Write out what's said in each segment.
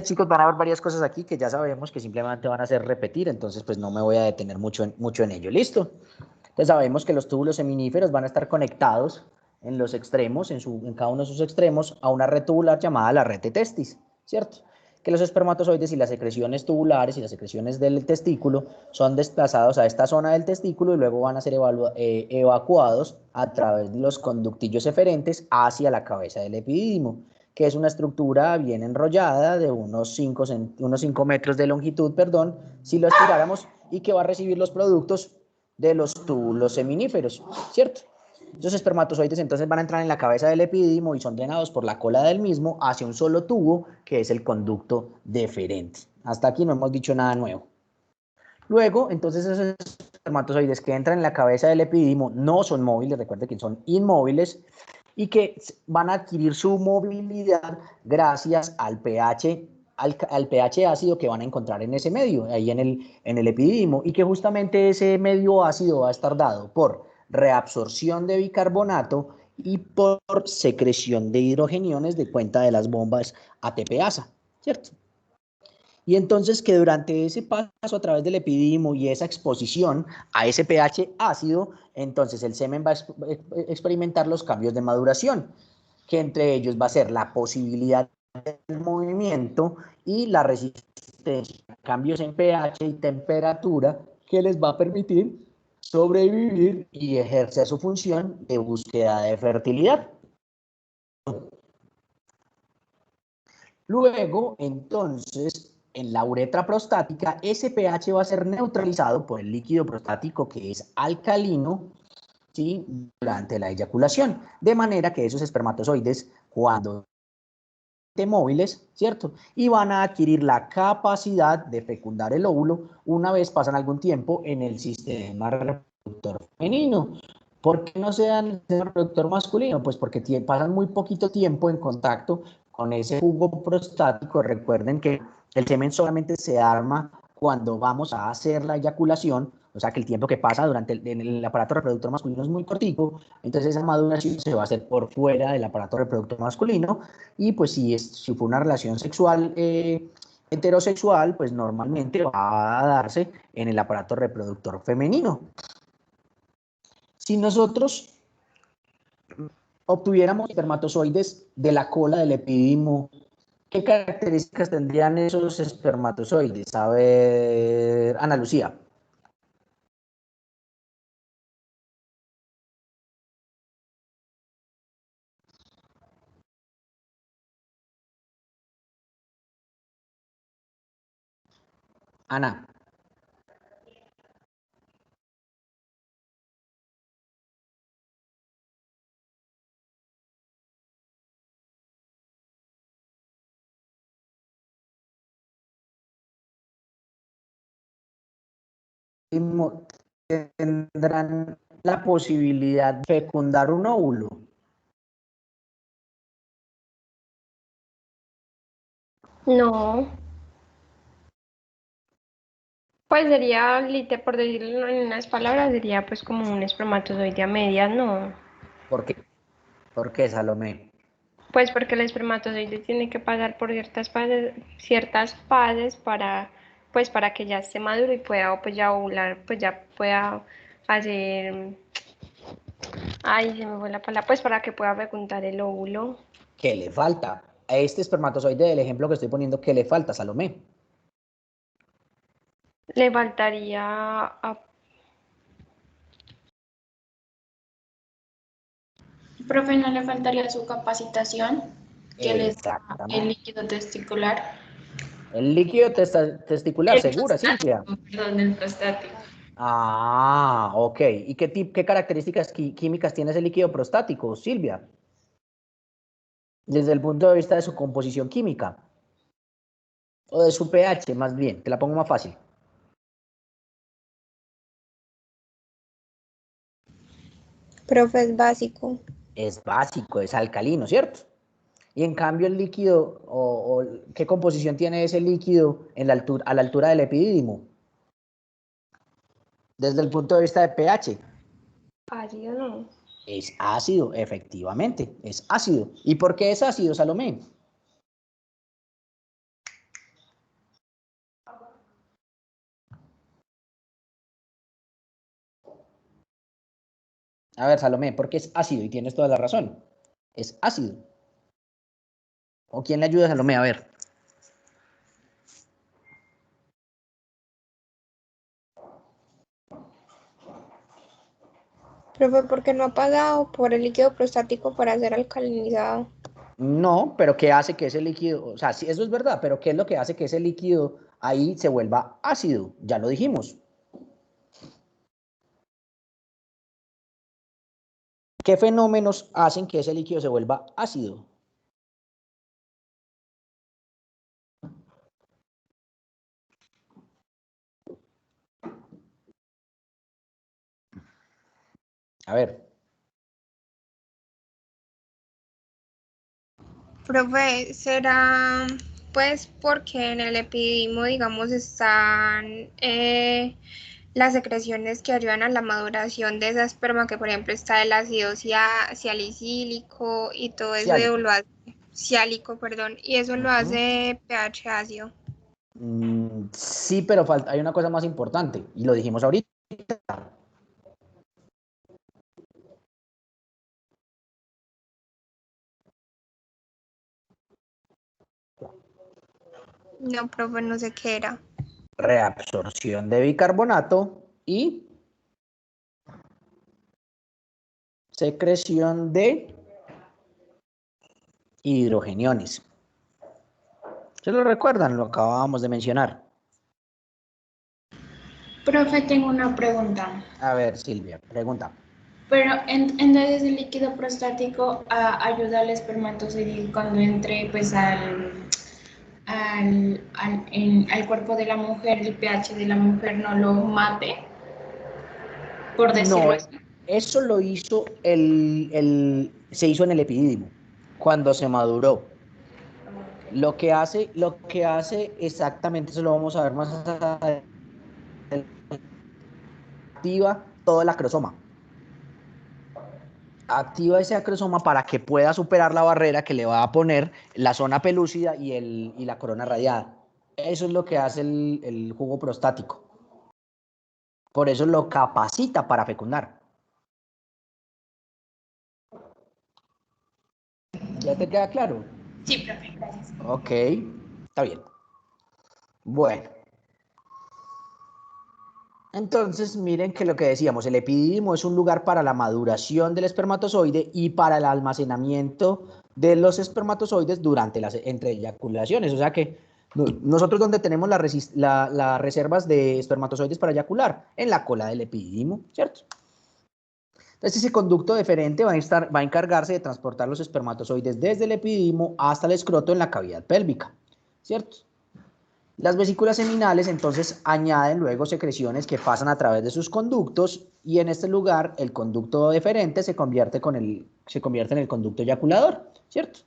chicos, van a haber varias cosas aquí que ya sabemos que simplemente van a ser repetir, entonces pues no me voy a detener mucho en ello. ¿Listo? Entonces sabemos que los túbulos seminíferos van a estar conectados en los extremos, en cada uno de sus extremos, a una red tubular llamada la red de testis, ¿cierto? Que los espermatozoides y las secreciones tubulares y las secreciones del testículo son desplazados a esta zona del testículo y luego van a ser evacuados a través de los conductillos eferentes hacia la cabeza del epidídimo, que es una estructura bien enrollada de unos 5 metros de longitud, perdón, si lo estiráramos, y que va a recibir los productos de los túbulos seminíferos, ¿cierto? Los espermatozoides entonces van a entrar en la cabeza del epidídimo y son drenados por la cola del mismo hacia un solo tubo, que es el conducto deferente. Hasta aquí no hemos dicho nada nuevo. Luego, entonces, esos espermatozoides que entran en la cabeza del epidídimo no son móviles, recuerden que son inmóviles, y que van a adquirir su movilidad gracias al pH, al pH ácido que van a encontrar en ese medio, ahí en el epidídimo, y que justamente ese medio ácido va a estar dado por reabsorción de bicarbonato y por secreción de hidrogeniones de cuenta de las bombas ATPasa, ¿cierto? Y entonces que durante ese paso a través del epidídimo y esa exposición a ese pH ácido, entonces el semen va a experimentar los cambios de maduración, que entre ellos va a ser la posibilidad del movimiento y la resistencia a cambios en pH y temperatura, que les va a permitir sobrevivir y ejercer su función de búsqueda de fertilidad. Luego, entonces, en la uretra prostática, ese pH va a ser neutralizado por el líquido prostático, que es alcalino, ¿sí?, durante la eyaculación, de manera que esos espermatozoides, cuando móviles, ¿cierto? Y van a adquirir la capacidad de fecundar el óvulo una vez pasan algún tiempo en el sistema reproductor femenino. ¿Por qué no se dan en el sistema reproductor masculino? Pues porque pasan muy poquito tiempo en contacto con ese jugo prostático. Recuerden que el semen solamente se arma cuando vamos a hacer la eyaculación, o sea que el tiempo que pasa en el aparato reproductor masculino es muy cortico, entonces esa maduración se va a hacer por fuera del aparato reproductor masculino, y pues si fue una relación sexual heterosexual, pues normalmente va a darse en el aparato reproductor femenino. Si nosotros obtuviéramos espermatozoides de la cola del epidídimo, ¿qué características tendrían esos espermatozoides? A ver, Ana Lucía. Ana. Tendrán la posibilidad de fecundar un óvulo. No. Pues sería, por decirlo en unas palabras, sería pues como un espermatozoide a medias, ¿no? ¿Por qué? ¿Por qué, Salomé? Pues porque el espermatozoide tiene que pasar por ciertas fases pues para que ya esté maduro y pueda pues ya ovular, pues ya pueda hacer, ay, se me fue la palabra, pues para que pueda fecundar el óvulo. ¿Qué le falta? A este espermatozoide del ejemplo que estoy poniendo, ¿qué le falta, Salomé? Le faltaría Profe, ¿no le faltaría su capacitación que les da el Exactamente. líquido testicular? El líquido testicular, El segura, Silvia. prostático, perdón, el prostático. Ah, ok. ¿Y qué características químicas tiene ese líquido prostático, Silvia? Desde el punto de vista de su composición química. O de su pH, más bien. Te la pongo más fácil. Profe, es básico. Es básico, es alcalino, ¿cierto? Y en cambio el líquido, ¿qué composición tiene ese líquido a la altura del epidídimo? Desde el punto de vista de pH. ácido, ¿no? Es ácido, efectivamente, es ácido. ¿Y por qué es ácido, Salomé? A ver, Salomé, porque es ácido y tienes toda la razón. Es ácido. ¿O quién le ayuda a Salomé? A ver. Profe, ¿por qué no ha pagado por el líquido prostático para ser alcalinizado? No, pero ¿qué hace que ese líquido, o sea, sí, eso es verdad, pero ¿qué es lo que hace que ese líquido ahí se vuelva ácido? Ya lo dijimos. ¿Qué fenómenos hacen que ese líquido se vuelva ácido? A ver. Profe, ¿será pues porque en el epidimo, digamos, están las secreciones que ayudan a la maduración de esa esperma, que por ejemplo está el ácido salicílico y todo eso Ciálico. lo hace, ciálico, perdón, y eso lo Ujú. hace pH ácido? Sí, pero hay una cosa más importante, y lo dijimos ahorita. No, profe, no sé qué era. Reabsorción de bicarbonato y secreción de hidrogeniones. ¿Se lo recuerdan? Lo acabábamos de mencionar. Profe, tengo una pregunta. A ver, Silvia, pregunta. Pero entonces el líquido prostático ayuda al espermatozoide cuando entre pues al cuerpo de la mujer, el pH de la mujer no lo mate, por No, decirlo así. eso lo hizo se hizo en el epidídimo, cuando se maduró. Lo que hace exactamente, eso lo vamos a ver más adelante, activa todo el acrosoma. Activa ese acrosoma para que pueda superar la barrera que le va a poner la zona pelúcida y la corona radiada. Eso es lo que hace el jugo prostático. Por eso lo capacita para fecundar. ¿Ya te queda claro? Sí, profe, gracias. Ok, está bien. Bueno, entonces miren que lo que decíamos, el epidídimo es un lugar para la maduración del espermatozoide y para el almacenamiento de los espermatozoides durante las entre eyaculaciones. O sea que nosotros donde tenemos las reservas de espermatozoides para eyacular, en la cola del epidídimo, ¿cierto? Entonces ese conducto deferente va a encargarse de transportar los espermatozoides desde el epidídimo hasta el escroto en la cavidad pélvica, ¿cierto? Las vesículas seminales entonces añaden luego secreciones que pasan a través de sus conductos y en este lugar el conducto deferente se convierte en el conducto eyaculador, ¿cierto?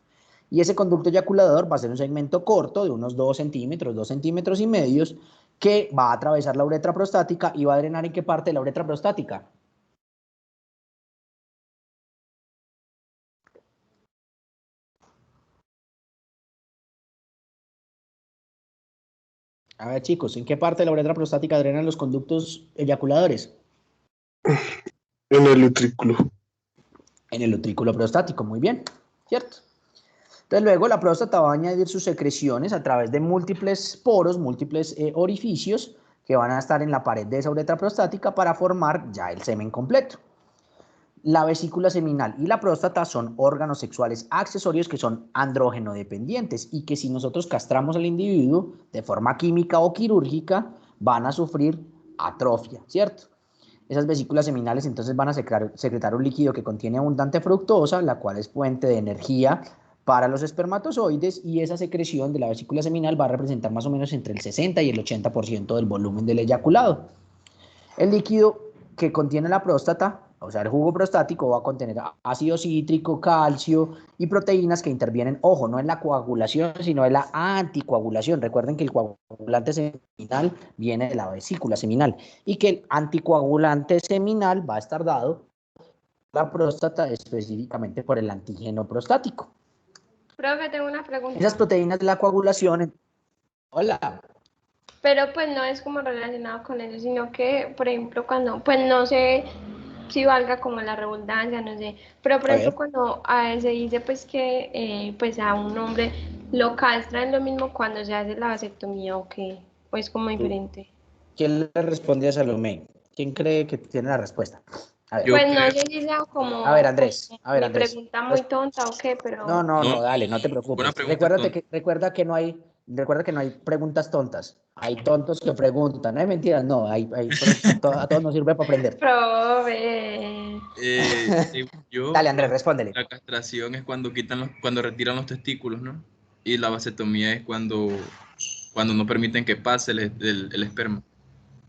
Y ese conducto eyaculador va a ser un segmento corto de unos 2 centímetros, 2 centímetros y medios, que va a atravesar la uretra prostática y va a drenar en qué parte de la uretra prostática. A ver, chicos, ¿en qué parte de la uretra prostática drenan los conductos eyaculadores? En el utrículo. En el utrículo prostático, muy bien, ¿cierto? Entonces luego la próstata va a añadir sus secreciones a través de múltiples poros, múltiples orificios que van a estar en la pared de esa uretra prostática para formar ya el semen completo. La vesícula seminal y la próstata son órganos sexuales accesorios que son andrógeno dependientes y que si nosotros castramos al individuo de forma química o quirúrgica van a sufrir atrofia, ¿cierto? Esas vesículas seminales entonces van a secretar un líquido que contiene abundante fructosa, la cual es fuente de energía para los espermatozoides y esa secreción de la vesícula seminal va a representar más o menos entre el 60 y el 80% del volumen del eyaculado. El líquido que contiene la próstata, o sea, el jugo prostático, va a contener ácido cítrico, calcio y proteínas que intervienen, ojo, no en la coagulación, sino en la anticoagulación. Recuerden que el coagulante seminal viene de la vesícula seminal y que el anticoagulante seminal va a estar dado la próstata específicamente por el antígeno prostático. Profe, tengo una Esas pregunta. proteínas de la coagulación, hola, Pero pues no es como relacionado con eso, sino que, por ejemplo, cuando, pues no sé si valga como la redundancia, no sé. Pero por A ejemplo, ver, cuando se dice pues que pues a un hombre lo castran, lo mismo cuando se hace la vasectomía o qué, o es como diferente. ¿quién le responde a Salomé? ¿Quién cree que tiene la respuesta? A ver, Pues Yo no creo, sé si sea como Andrés, a ver, mi Andrés. pregunta muy tonta o qué, No, pero no, no, no, dale, no te buena preocupes. pregunta, Tom. Recuerda que no hay preguntas tontas. Hay tontos que preguntan. No hay mentiras, no, a todos nos sirve para aprender. profe. Según yo, Dale, Andrés, respóndele. la castración es cuando cuando retiran los testículos, ¿no? Y la vasectomía es cuando no permiten que pase el esperma,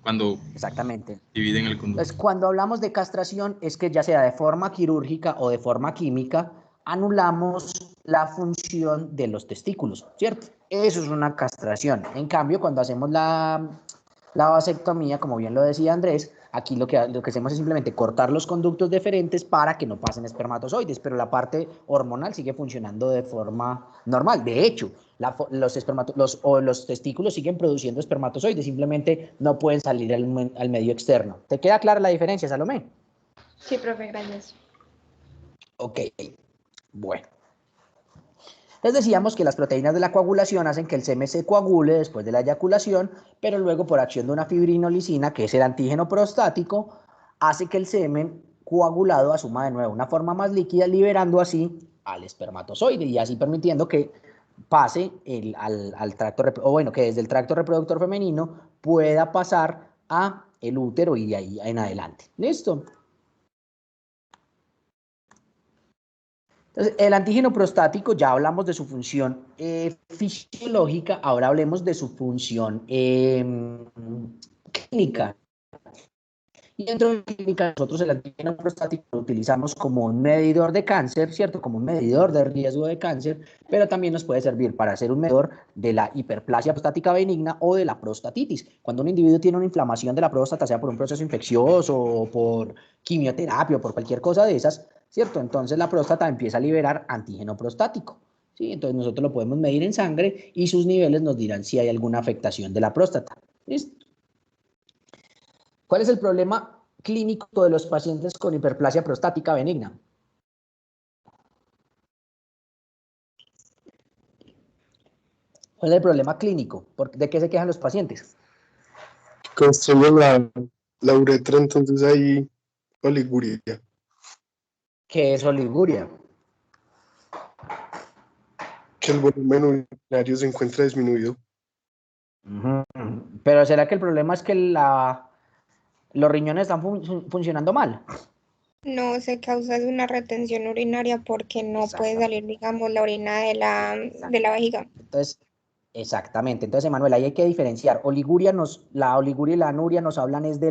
cuando Exactamente. dividen el Entonces, conducto. cuando hablamos de castración, es que ya sea de forma quirúrgica o de forma química, anulamos la función de los testículos, ¿cierto? Eso es una castración. En cambio, cuando hacemos la vasectomía, como bien lo decía Andrés, aquí lo que hacemos es simplemente cortar los conductos deferentes para que no pasen espermatozoides, pero la parte hormonal sigue funcionando de forma normal. De hecho, los testículos siguen produciendo espermatozoides, simplemente no pueden salir al medio externo. ¿Te queda clara la diferencia, Salomé? Sí, profe, gracias. Ok, bueno. Entonces decíamos que las proteínas de la coagulación hacen que el semen se coagule después de la eyaculación, pero luego por acción de una fibrinolicina, que es el antígeno prostático, hace que el semen coagulado asuma de nuevo una forma más líquida, liberando así al espermatozoide y así permitiendo que pase al tracto, o bueno, que desde el tracto reproductor femenino pueda pasar a el útero y de ahí en adelante. ¿Listo? Entonces, el antígeno prostático, ya hablamos de su función fisiológica, ahora hablemos de su función clínica. Y dentro de la clínica, nosotros el antígeno prostático lo utilizamos como un medidor de cáncer, ¿cierto? Como un medidor de riesgo de cáncer, pero también nos puede servir para ser un medidor de la hiperplasia prostática benigna o de la prostatitis. Cuando un individuo tiene una inflamación de la próstata, sea por un proceso infeccioso o por quimioterapia o por cualquier cosa de esas, ¿cierto? Entonces la próstata empieza a liberar antígeno prostático. ¿Sí? Entonces nosotros lo podemos medir en sangre y sus niveles nos dirán si hay alguna afectación de la próstata. ¿Listo? ¿Cuál es el problema clínico de los pacientes con hiperplasia prostática benigna? ¿Cuál es el problema clínico? ¿De qué se quejan los pacientes? Consume la uretra, entonces hay oliguria. ¿Qué es oliguria? Que el volumen urinario se encuentra disminuido. Pero ¿será que el problema es que los riñones están funcionando mal? No se causa de una retención urinaria porque no puede Exactamente. salir, digamos, la orina de la vejiga. Entonces, exactamente. Entonces, Emanuel, ahí hay que diferenciar. La oliguria y la anuria nos hablan es de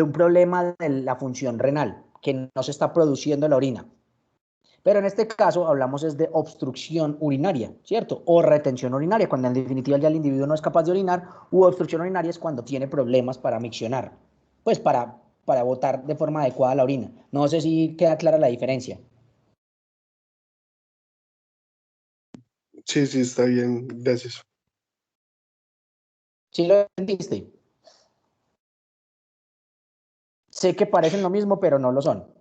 un problema de la función renal, que no se está produciendo la orina. Pero en este caso hablamos es de obstrucción urinaria, ¿cierto? O retención urinaria, cuando en definitiva ya el individuo no es capaz de orinar, u obstrucción urinaria es cuando tiene problemas para miccionar, pues para botar de forma adecuada la orina. No sé si queda clara la diferencia. Sí, sí, está bien, gracias. ¿Sí lo entendiste? Sé que parecen lo mismo, pero no lo son.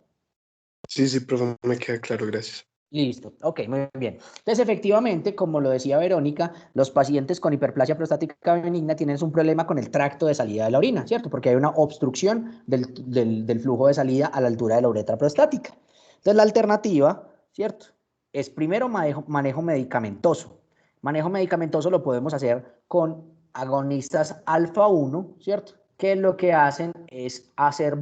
Sí, sí, profe, me queda claro, gracias. Listo, ok, muy bien. Entonces, efectivamente, como lo decía Verónica, los pacientes con hiperplasia prostática benigna tienen un problema con el tracto de salida de la orina, ¿cierto? Porque hay una obstrucción del flujo de salida a la altura de la uretra prostática. Entonces, la alternativa, ¿cierto? Es primero manejo medicamentoso. Manejo medicamentoso lo podemos hacer con agonistas alfa 1, ¿cierto? Que lo que hacen es hacer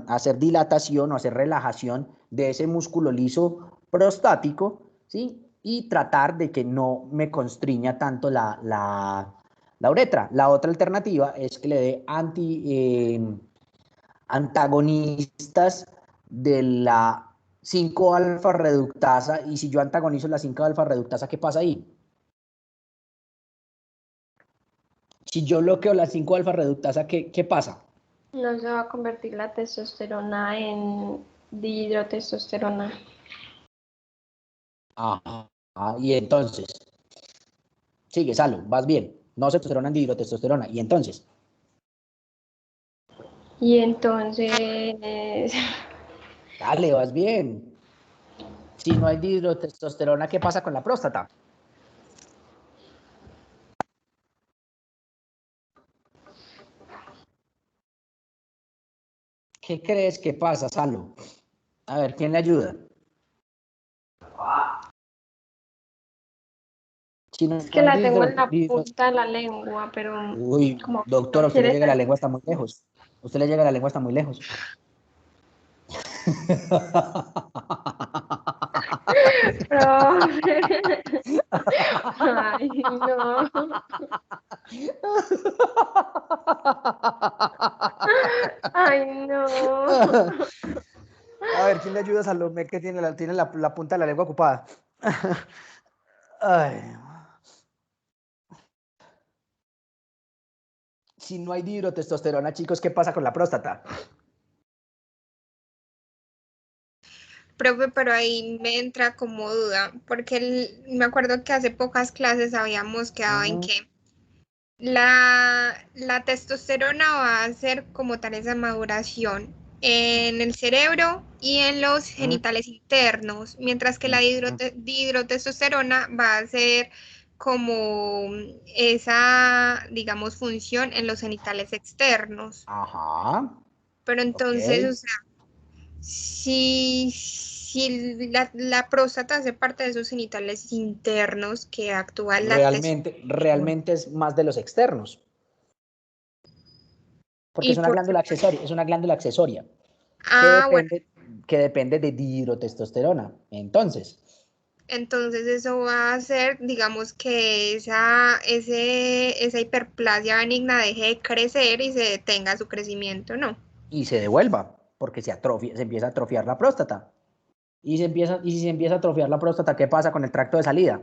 hacer dilatación o hacer relajación de ese músculo liso prostático, ¿sí? Y tratar de que no me constriña tanto la uretra. La otra alternativa es que le dé antagonistas de la 5-alfa reductasa, y si yo antagonizo la 5-alfa reductasa, ¿qué pasa ahí? Si yo bloqueo la 5-alfa reductasa, ¿qué pasa? No se va a convertir la testosterona en dihidrotestosterona. Ajá. Y entonces, sigue, Salo, vas bien. No testosterona en dihidrotestosterona. Y entonces, Y entonces, Dale, vas bien. Si no hay dihidrotestosterona, ¿qué pasa con la próstata? ¿Qué crees que pasa, Salo? A ver, ¿quién le ayuda? Si no es que hay la tengo en la punta de la lengua, pero Uy, como doctora, no a usted le quiere llega la salir. lengua hasta muy lejos. Usted le llega la lengua hasta muy lejos. Profe. Ay, no. Ay, no. A ver, ¿quién le ayuda a Salomé que tiene la punta de la lengua ocupada? Ay. Si no hay dihidrotestosterona, chicos, ¿qué pasa con la próstata? Profe, pero ahí me entra como duda, porque me acuerdo que hace pocas clases habíamos quedado en que la testosterona va a hacer como tal esa maduración en el cerebro y en los genitales internos, mientras que la dihidrotestosterona va a hacer como esa, digamos, función en los genitales externos. Ajá, Pero ok. entonces, o sea, si la próstata hace parte de esos genitales internos que actúa la testosterona. Realmente es más de los externos, porque Y es una por glándula accesoria, que bueno, depende, que depende de dihidrotestosterona. entonces eso va a hacer, digamos, que esa hiperplasia benigna deje de crecer y se detenga su crecimiento, ¿no? Y se devuelva, porque se empieza a atrofiar la próstata. Y si se empieza a atrofiar la próstata, ¿qué pasa con el tracto de salida?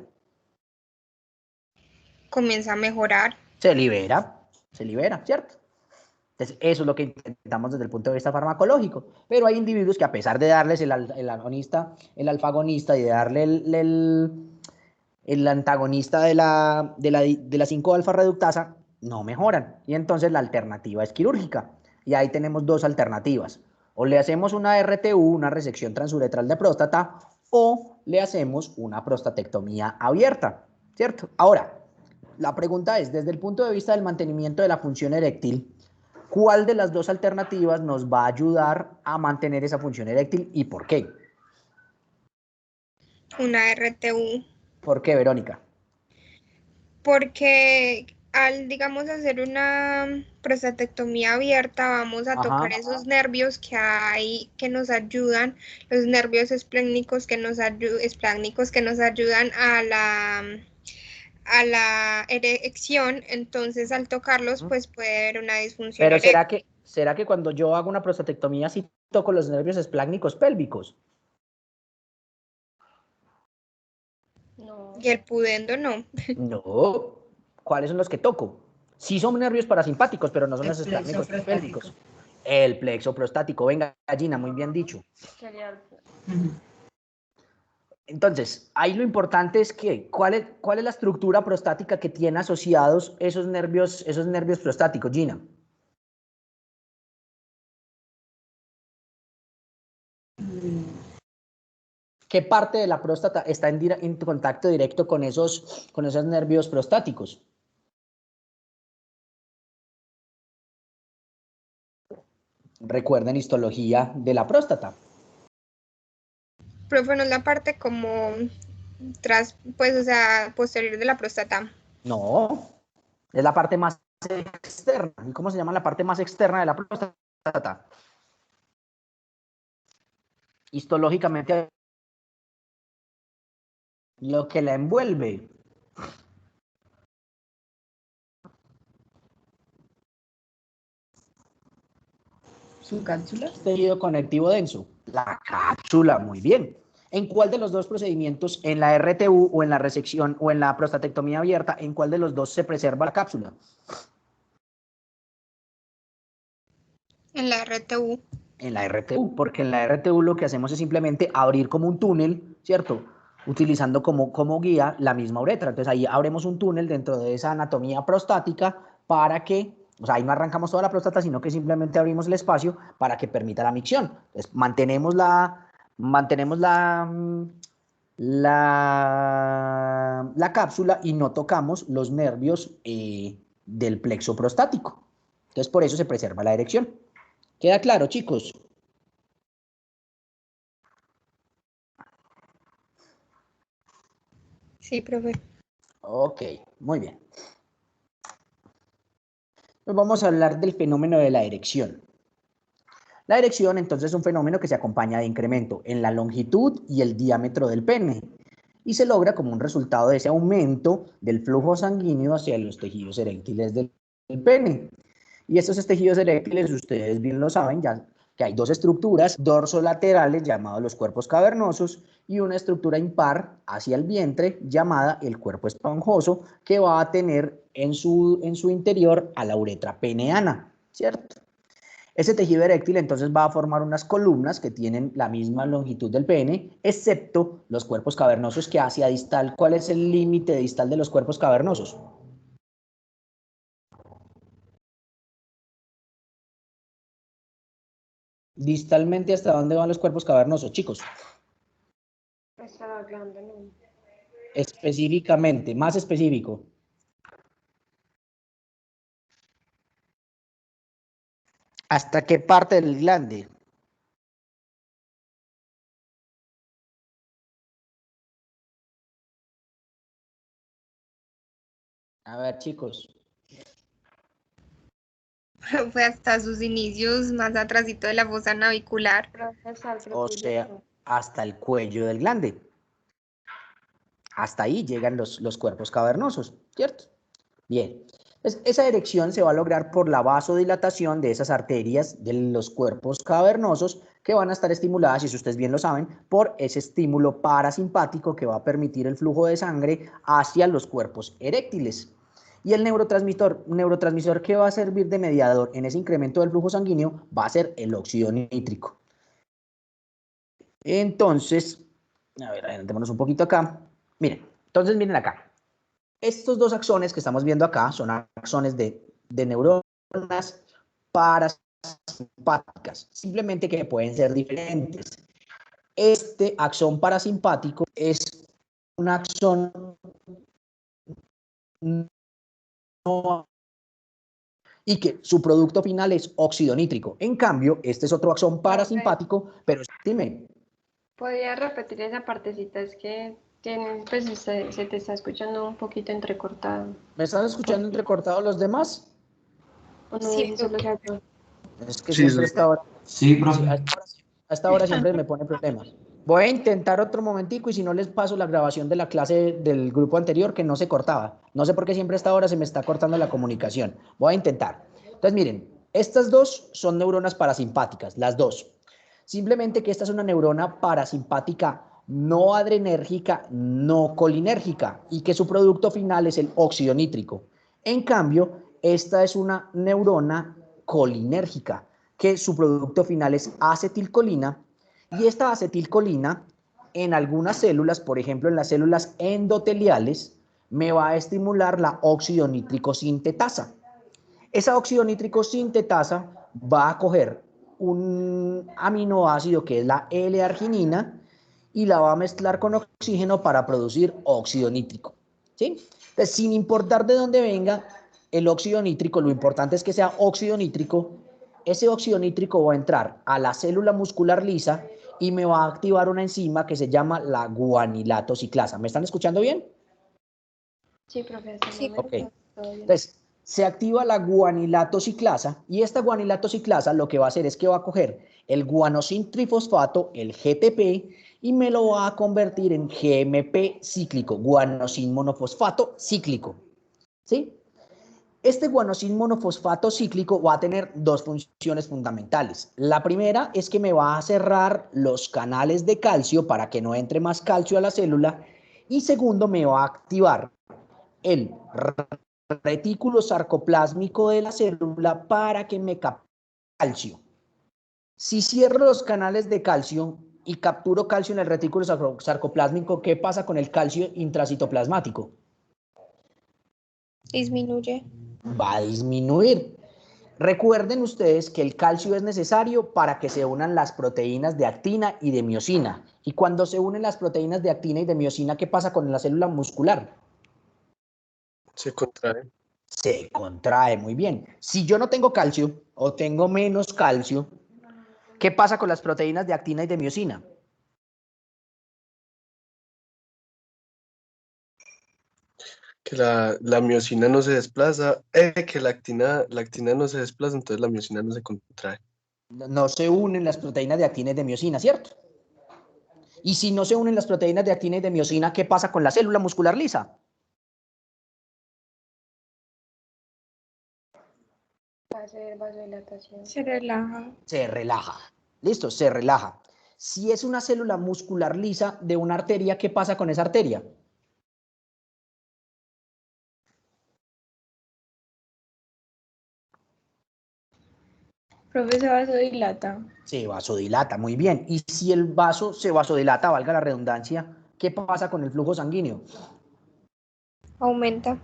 Comienza a mejorar. Se libera, ¿cierto? Entonces, eso es lo que intentamos desde el punto de vista farmacológico. Pero hay individuos que a pesar de darles el agonista, el alfagonista y de darle el antagonista de la 5-alfa reductasa, no mejoran. Y entonces la alternativa es quirúrgica. Y ahí tenemos dos alternativas. O le hacemos una RTU, una resección transuretral de próstata, o le hacemos una prostatectomía abierta, ¿cierto? Ahora, la pregunta es, desde el punto de vista del mantenimiento de la función eréctil, ¿cuál de las dos alternativas nos va a ayudar a mantener esa función eréctil y por qué? Una RTU. ¿Por qué, Verónica? Porque al, digamos, hacer una prostatectomía abierta, vamos a tocar Ajá. esos nervios que hay que nos ayudan, los nervios espláncnicos que nos ayudan a la erección, entonces al tocarlos, pues puede haber una disfunción Pero eréctil. ¿será que cuando yo hago una prostatectomía sí toco los nervios espláncnicos pélvicos? No. Y el pudendo no. No. ¿Cuáles son los que toco? Sí son nervios parasimpáticos, pero no son El los plexo espláncnicos prostático. pélvicos. El plexo prostático. Venga, gallina, muy bien dicho. Entonces, ahí lo importante es que, ¿cuál es la estructura prostática que tiene asociados esos nervios prostáticos, Gina? ¿Qué parte de la próstata está en contacto directo con esos nervios prostáticos? Recuerden histología de la próstata. Profe, no es la parte como pues, o sea, posterior de la próstata. No, es la parte más externa. ¿Y cómo se llama la parte más externa de la próstata? Histológicamente, lo que la envuelve. Su cápsula. Tejido conectivo denso. La cápsula, muy bien. ¿En cuál de los dos procedimientos, en la RTU o en la resección o en la prostatectomía abierta, en cuál de los dos se preserva la cápsula? En la RTU. En la RTU, porque en la RTU lo que hacemos es simplemente abrir como un túnel, ¿cierto? Utilizando como guía la misma uretra. Entonces ahí abrimos un túnel dentro de esa anatomía prostática para que O sea, ahí no arrancamos toda la próstata, sino que simplemente abrimos el espacio para que permita la micción. Entonces, mantenemos la cápsula y no tocamos los nervios del plexo prostático. Entonces, por eso se preserva la erección. ¿Queda claro, chicos? Sí, profe. Ok, muy bien. Pues vamos a hablar del fenómeno de la erección. La erección, entonces, es un fenómeno que se acompaña de incremento en la longitud y el diámetro del pene y se logra como un resultado de ese aumento del flujo sanguíneo hacia los tejidos eréctiles del pene. Y estos tejidos eréctiles, ustedes bien lo saben, ya que hay dos estructuras dorsolaterales llamados los cuerpos cavernosos y una estructura impar hacia el vientre llamada el cuerpo esponjoso, que va a tener en su interior a la uretra peneana, ¿cierto? Ese tejido eréctil entonces va a formar unas columnas que tienen la misma longitud del pene, excepto los cuerpos cavernosos que hacia distal. ¿Cuál es el límite distal de los cuerpos cavernosos? Distalmente, ¿hasta dónde van los cuerpos cavernosos, chicos? Hasta la glándula, ¿no? Específicamente, más específico. ¿Hasta qué parte del glande? A ver, chicos. Fue hasta sus inicios, más atrásito de la fosa navicular. O sea, hasta el cuello del glande. Hasta ahí llegan los cuerpos cavernosos, ¿cierto? Bien. Entonces, esa erección se va a lograr por la vasodilatación de esas arterias de los cuerpos cavernosos que van a estar estimuladas, y si ustedes bien lo saben, por ese estímulo parasimpático que va a permitir el flujo de sangre hacia los cuerpos eréctiles. Y el neurotransmisor que va a servir de mediador en ese incremento del flujo sanguíneo va a ser el óxido nítrico. Entonces, a ver, adelantémonos un poquito acá. Miren, entonces miren acá. Estos dos axones que estamos viendo acá son axones de neuronas parasimpáticas, simplemente que pueden ser diferentes. Este axón parasimpático es un axón no, y que su producto final es óxido nítrico. En cambio, este es otro axón parasimpático, pero dime. ¿Podría repetir esa partecita? Es que pues se te está escuchando un poquito entrecortado. ¿Me están escuchando entrecortados los demás? ¿O no Sí, es solo profe. yo? Es que Sí, siempre sí. esta hora, Sí, profe. a esta hora siempre me pone problemas. Voy a intentar otro momentico y si no les paso la grabación de la clase del grupo anterior que no se cortaba. No sé por qué siempre a esta hora se me está cortando la comunicación. Voy a intentar. Entonces miren, estas dos son neuronas parasimpáticas, las dos. Simplemente que esta es una neurona parasimpática no adrenérgica, no colinérgica, y que su producto final es el óxido nítrico. En cambio, esta es una neurona colinérgica, que su producto final es acetilcolina, y esta acetilcolina en algunas células, por ejemplo en las células endoteliales, me va a estimular la óxido nítrico sintetasa. Esa óxido nítrico sintetasa va a coger un aminoácido que es la L-arginina y la va a mezclar con oxígeno para producir óxido nítrico, ¿sí? Entonces, sin importar de dónde venga el óxido nítrico, lo importante es que sea óxido nítrico. Ese óxido nítrico va a entrar a la célula muscular lisa y me va a activar una enzima que se llama la guanilato ciclasa. ¿Me están escuchando bien? Sí, profesor. Sí, Ok. Entonces, se activa la guanilato ciclasa y esta guanilato ciclasa lo que va a hacer es que va a coger el guanosin trifosfato, el GTP, y me lo va a convertir en GMP cíclico, guanosin monofosfato cíclico, ¿sí? Este guanosin monofosfato cíclico va a tener dos funciones fundamentales. La primera es que me va a cerrar los canales de calcio para que no entre más calcio a la célula, y segundo, me va a activar el retículo sarcoplásmico de la célula para que me capture calcio. Si cierro los canales de calcio y capturo calcio en el retículo sarcoplásmico, ¿qué pasa con el calcio intracitoplasmático? disminuye. Va a disminuir. Recuerden ustedes que el calcio es necesario para que se unan las proteínas de actina y de miosina. Y cuando se unen las proteínas de actina y de miosina, ¿qué pasa con la célula muscular? Se contrae. Se contrae, muy bien. Si yo no tengo calcio o tengo menos calcio, ¿qué pasa con las proteínas de actina y de miosina? Que la miosina no se desplaza, que la actina no se desplaza, entonces la miosina no se contrae. No se unen las proteínas de actina y de miosina, ¿cierto? Y si no se unen las proteínas de actina y de miosina, ¿qué pasa con la célula muscular lisa? Va a ser vasodilatación. Se relaja. Se relaja. Listo, se relaja. Si es una célula muscular lisa de una arteria, ¿qué pasa con esa arteria? Profe, se vasodilata. Se vasodilata, muy bien. Y si el vaso se vasodilata, valga la redundancia, ¿qué pasa con el flujo sanguíneo? Aumenta.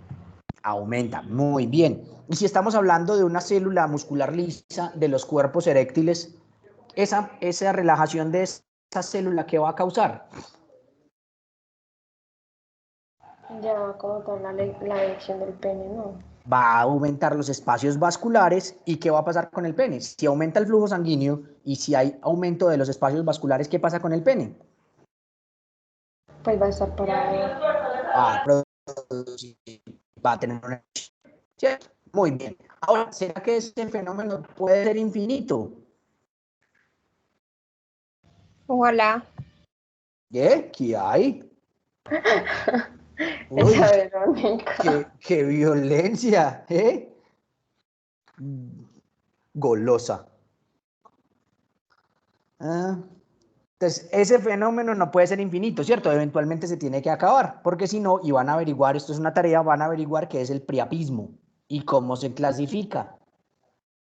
Aumenta, muy bien. Y si estamos hablando de una célula muscular lisa de los cuerpos eréctiles, esa relajación de esa célula, ¿qué va a causar? Ya como tal la erección del pene, ¿no? Va a aumentar los espacios vasculares. ¿Y qué va a pasar con el pene? Si aumenta el flujo sanguíneo y si hay aumento de los espacios vasculares, ¿qué pasa con el pene? Pues va a estar parado. Va a tener una... ¿Cierto? Muy bien. Ahora, ¿será que este fenómeno puede ser infinito? Ojalá. ¿Qué? ¿Qué hay? Uy, Esa Verónica. qué violencia, ¿eh? Golosa. Ah, entonces, ese fenómeno no puede ser infinito, ¿cierto? Eventualmente se tiene que acabar, porque si no, y van a averiguar, esto es una tarea, van a averiguar qué es el priapismo y cómo se clasifica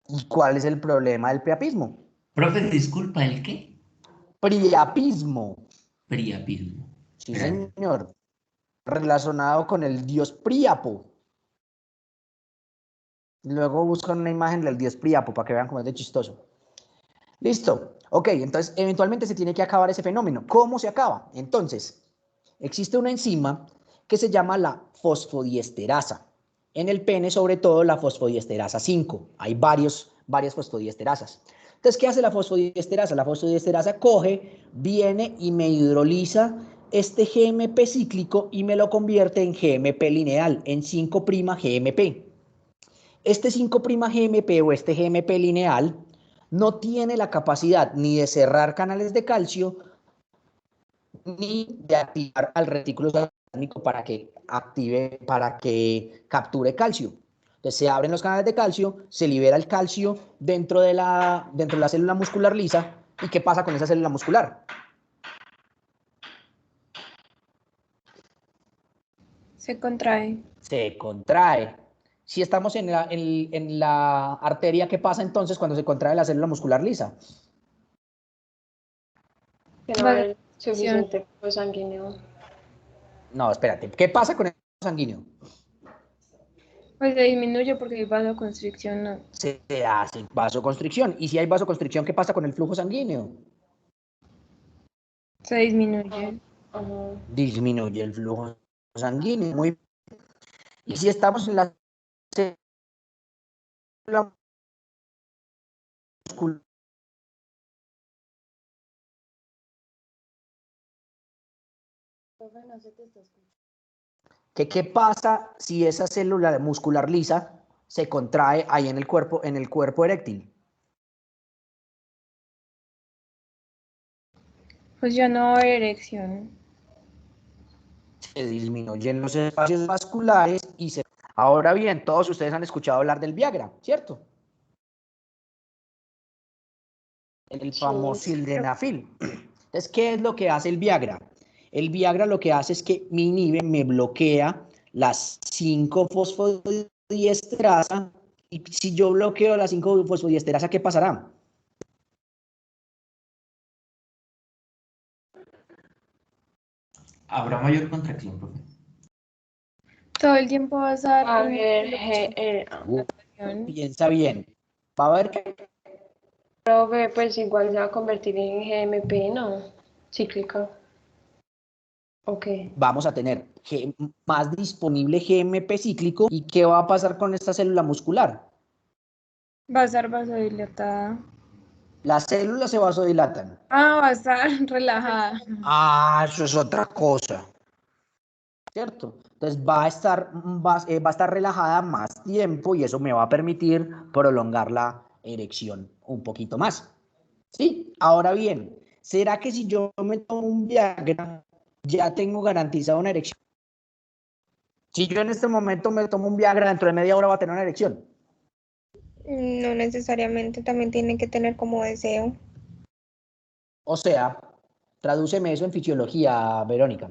y cuál es el problema del priapismo. Profe, disculpa, ¿el qué? Priapismo, Priapismo. sí Gracias. señor, relacionado con el dios Príapo. Luego buscan una imagen del dios Príapo para que vean cómo es de chistoso. Listo. Ok, entonces eventualmente se tiene que acabar ese fenómeno. ¿Cómo se acaba? Entonces, existe una enzima que se llama la fosfodiesterasa. En el pene, sobre todo, la fosfodiesterasa 5. Hay varias fosfodiesterasas. Entonces, ¿qué hace la fosfodiesterasa? La fosfodiesterasa coge, viene y me hidroliza este GMP cíclico y me lo convierte en GMP lineal, en 5' GMP. Este 5' GMP o este GMP lineal no tiene la capacidad ni de cerrar canales de calcio ni de activar al retículo salámico para que capture calcio. Entonces se abren los canales de calcio, se libera el calcio dentro de la célula muscular lisa. ¿Y qué pasa con esa célula muscular? Se contrae. Se contrae. Si estamos en la arteria, ¿qué pasa entonces cuando se contrae la célula muscular lisa? Que no hay suficiente flujo sanguíneo. No, espérate. ¿Qué pasa con el flujo sanguíneo? Pues se disminuye porque hay vasoconstricción, ¿no? Se hace vasoconstricción. Y si hay vasoconstricción, ¿qué pasa con el flujo sanguíneo? Se disminuye. Ajá. Disminuye el flujo sanguíneo. Muy bien. Y si estamos en la célula muscular, ¿qué pasa si esa célula muscular lisa se contrae ahí en el cuerpo eréctil? Pues ya no hay erección. Se disminuyen los espacios vasculares y se... Ahora bien, todos ustedes han escuchado hablar del Viagra, ¿cierto? El famoso sildenafil. Entonces, ¿qué es lo que hace el Viagra? El Viagra lo que hace es que me inhibe, me bloquea las 5-fosfodiesterasa. Y si yo bloqueo las 5-fosfodiesterasa, ¿qué pasará? ¿Habrá mayor contracción, profe? Todo el tiempo va a estar A ver, Piensa bien. Va a haber que Profe, pues igual se va a convertir en GMP, ¿no? Cíclica. Ok. vamos a tener más disponible GMP cíclico. ¿Y qué va a pasar con esta célula muscular? Va a estar vasodilatada. Las células se vasodilatan. Ah, va a estar relajada. Ah, eso es otra cosa, ¿cierto? Entonces va a estar relajada más tiempo y eso me va a permitir prolongar la erección un poquito más. Sí, ahora bien, ¿será que si yo me tomo un Viagra ya tengo garantizada una erección? Si yo en este momento me tomo un Viagra, dentro de media hora va a tener una erección. No necesariamente, también tiene que tener como deseo. O sea, tradúceme eso en fisiología, Verónica.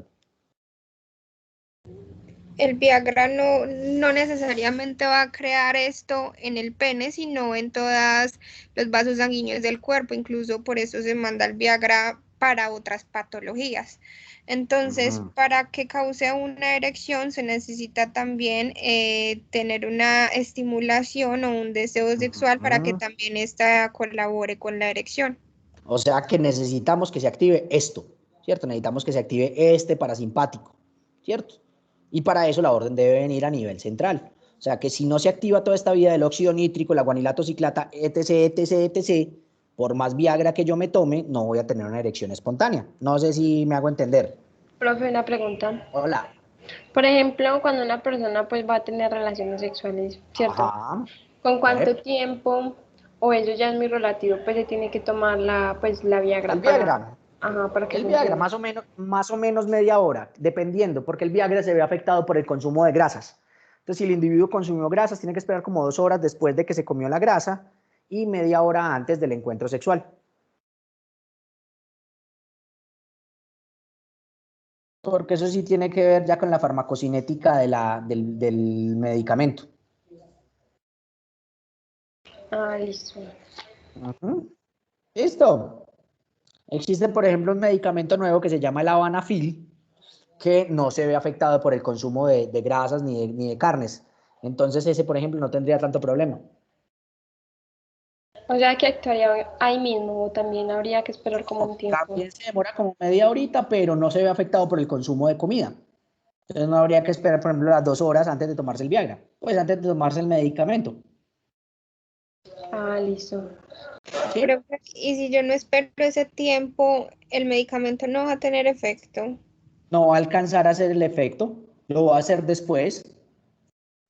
El Viagra no necesariamente va a crear esto en el pene, sino en todos los vasos sanguíneos del cuerpo. Incluso por eso se manda el Viagra para otras patologías. Entonces, para que cause una erección se necesita también tener una estimulación o un deseo sexual para que también esta colabore con la erección. O sea que necesitamos que se active esto, ¿cierto? Necesitamos que se active este parasimpático, ¿cierto? Y para eso la orden debe venir a nivel central. O sea que si no se activa toda esta vía del óxido nítrico, la guanilato ciclata, etc., etc., etc., por más Viagra que yo me tome, no voy a tener una erección espontánea. No sé si me hago entender. Profe, una pregunta. Hola. Por ejemplo, cuando una persona pues va a tener relaciones sexuales, ¿cierto? Ajá. ¿Con cuánto tiempo, o eso ya es muy relativo, pues se tiene que tomar la Viagra El Viagra. para que El Viagra, funcione? más o menos media hora, dependiendo, porque el Viagra se ve afectado por el consumo de grasas. Entonces, si el individuo consumió grasas, tiene que esperar como 2 horas después de que se comió la grasa y media hora antes del encuentro sexual. Porque eso sí tiene que ver ya con la farmacocinética del medicamento. Ah, listo. Listo. Existe, por ejemplo, un medicamento nuevo que se llama el Avanafil, que no se ve afectado por el consumo de grasas ni de carnes. Entonces ese, por ejemplo, no tendría tanto problema. O sea que actuaría ahí mismo, o también habría que esperar como un tiempo. También se demora como media horita, pero no se ve afectado por el consumo de comida. Entonces no habría que esperar, por ejemplo, las 2 horas antes de tomarse el Viagra, pues antes de tomarse el medicamento. Ah, listo. ¿Sí? Pero, y si yo no espero ese tiempo, el medicamento no va a tener efecto. No va a alcanzar a hacer el efecto, lo va a hacer después,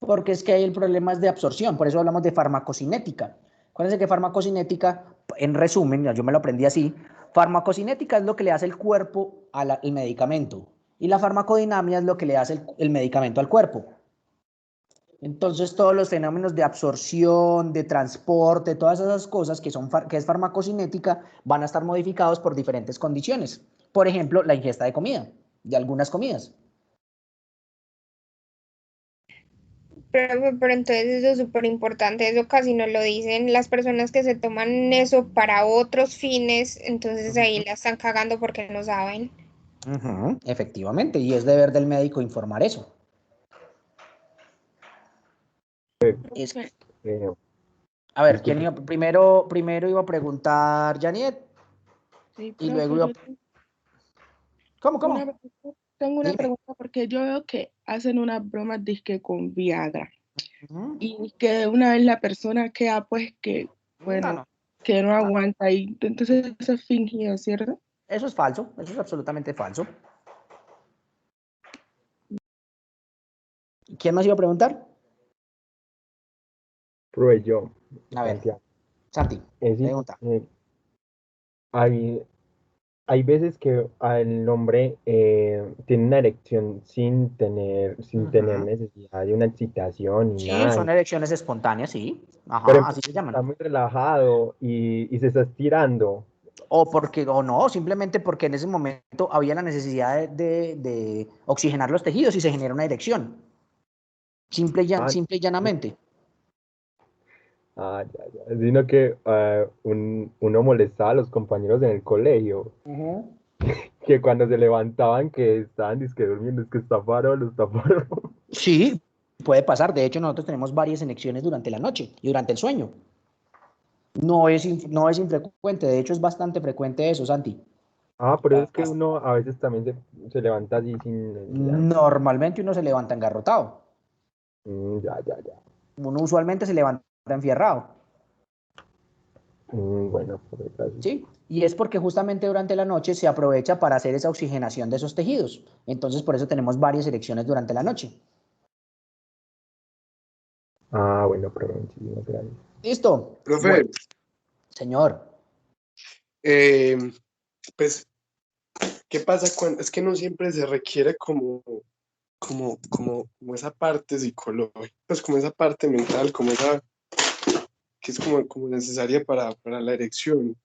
porque es que ahí el problema es de absorción, por eso hablamos de farmacocinética. Acuérdense que farmacocinética, en resumen, yo me lo aprendí así, farmacocinética es lo que le hace el cuerpo al medicamento y la farmacodinamia es lo que le hace el medicamento al cuerpo. Entonces todos los fenómenos de absorción, de transporte, todas esas cosas que es farmacocinética van a estar modificados por diferentes condiciones. Por ejemplo, la ingesta de comida, de algunas comidas. Pero entonces eso es súper importante, eso casi no lo dicen las personas que se toman eso para otros fines, entonces ahí la están cagando porque no saben. Efectivamente, y es deber del médico informar eso. Es, a ver, ¿quién iba? Primero iba a preguntar Janet Sí, y profe, luego iba... ¿Cómo? Tengo una Dime. pregunta porque yo veo que hacen unas bromas disque con Viagra Ujú. y que una vez la persona queda pues que, bueno, No. que no aguanta y entonces eso es fingido, ¿cierto? Eso es falso, eso es absolutamente falso. ¿Quién más iba a preguntar? Pruebe yo, A ver, Santiago. Santi, pregunta. Hay veces que el hombre tiene una erección sin tener necesidad de una excitación ni Sí, nada. son erecciones espontáneas, sí. Pero Ajá, así se llaman. está muy relajado y se está estirando. O no, simplemente porque en ese momento había la necesidad de oxigenar los tejidos y se genera una erección. Simple y llanamente. Ya. Sino que uno molestaba a los compañeros en el colegio, que cuando se levantaban que estaban dizque durmiendo, es que está farol, está farol. Sí, puede pasar. De hecho, nosotros tenemos varias erecciones durante la noche y durante el sueño. No es infrecuente, de hecho es bastante frecuente eso, Santi. Ah, pero es que uno a veces también se levanta así sin necesidad. Normalmente uno se levanta engarrotado. Ya. Uno usualmente se levanta enfierrado. Bueno, por eso así. ¿Sí? Y es porque justamente durante la noche se aprovecha para hacer esa oxigenación de esos tejidos. Entonces, por eso tenemos varias erecciones durante la noche. Ah, bueno, pero muchísimas gracias. ¿Listo? Profe, Bueno, señor. pues, ¿qué pasa cuando es que no siempre se requiere como esa parte psicológica, pues como esa parte mental, como esa que es como necesaria para la erección?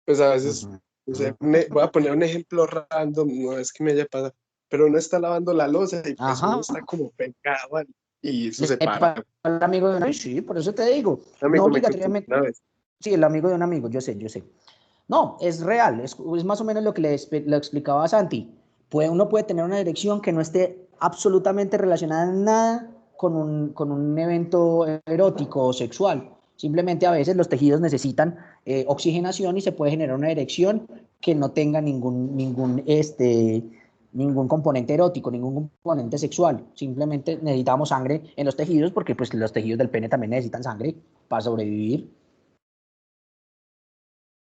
Pues a veces, no sé, voy a poner un ejemplo random, no es que me haya pasado, pero uno está lavando la loza y pues uno está como pegado y eso se para. El amigo de un amigo, sí, por eso te digo. Un amigo No me contó obligatoriamente. una vez. Sí, el amigo de un amigo, yo sé. No, es real, es más o menos lo que le explicaba a Santi. Uno puede tener una erección que no esté absolutamente relacionada en nada con un evento erótico o sexual. Simplemente a veces los tejidos necesitan oxigenación y se puede generar una erección que no tenga ningún componente erótico, ningún componente sexual. Simplemente necesitamos sangre en los tejidos porque pues, los tejidos del pene también necesitan sangre para sobrevivir.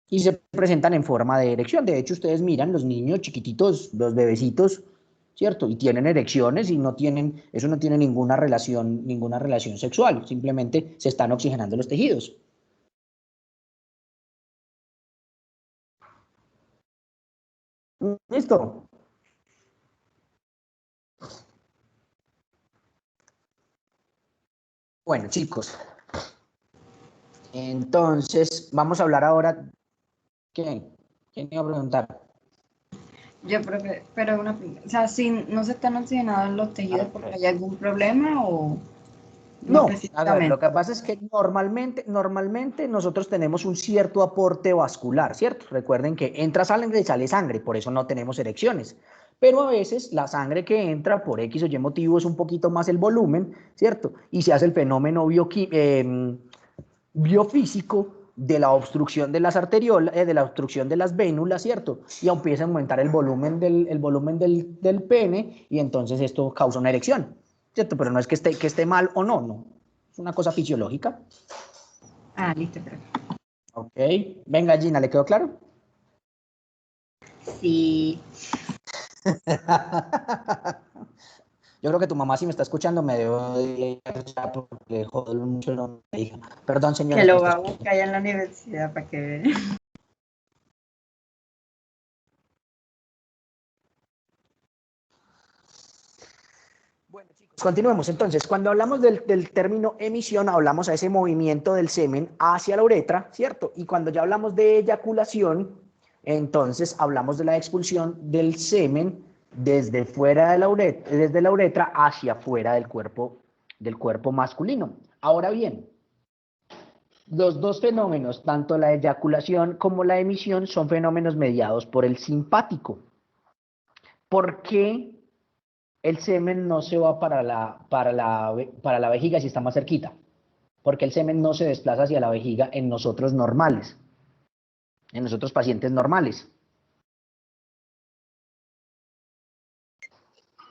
Y se presentan en forma de erección. De hecho, ustedes miran los niños chiquititos, los bebecitos, ¿cierto? Y tienen erecciones y eso no tiene ninguna relación sexual, simplemente se están oxigenando los tejidos. ¿Listo? Bueno, chicos, entonces vamos a hablar ahora. ¿Quién iba a preguntar? Yo, profe, pero una pregunta, o sea, si no se están oxigenados los tejidos porque hay algún problema o no No, a ver, específicamente. lo que pasa es que normalmente nosotros tenemos un cierto aporte vascular, ¿cierto? Recuerden que entra sangre y sale sangre, por eso no tenemos erecciones. Pero a veces la sangre que entra por X o Y motivo es un poquito más el volumen, ¿cierto? Y se hace el fenómeno biofísico de la obstrucción de las arteriolas, de la obstrucción de las vénulas, ¿cierto? Y empieza a aumentar el volumen del pene y entonces esto causa una erección, ¿cierto? Pero no es que esté mal o no. Es una cosa fisiológica. Ah, listo, profe. Ok. Venga, Gina, ¿le quedó claro? Sí. Yo creo que tu mamá, si me está escuchando, me debo de porque joder mucho no me diga. Perdón, señora. Que lo va a buscar allá en la universidad para que vea. Bueno, chicos, continuemos. Entonces, cuando hablamos del término emisión, hablamos a ese movimiento del semen hacia la uretra, ¿cierto? Y cuando ya hablamos de eyaculación, entonces hablamos de la expulsión del semen desde la uretra hacia afuera del cuerpo masculino. Ahora bien, los dos fenómenos, tanto la eyaculación como la emisión, son fenómenos mediados por el simpático. ¿Por qué el semen no se va para la vejiga si está más cerquita? Porque el semen no se desplaza hacia la vejiga en nosotros normales, en nosotros pacientes normales.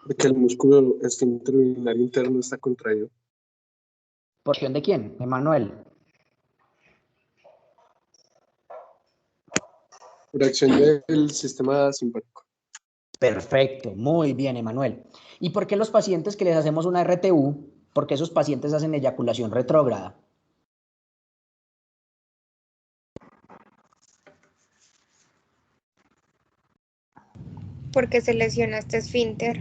Porque el músculo esfínter interno está contraído. ¿Porción de quién? Emanuel. Por acción del sistema simpático. Perfecto, muy bien, Emanuel. ¿Y por qué los pacientes que les hacemos una RTU, por qué esos pacientes hacen eyaculación retrógrada? Porque se lesiona este esfínter.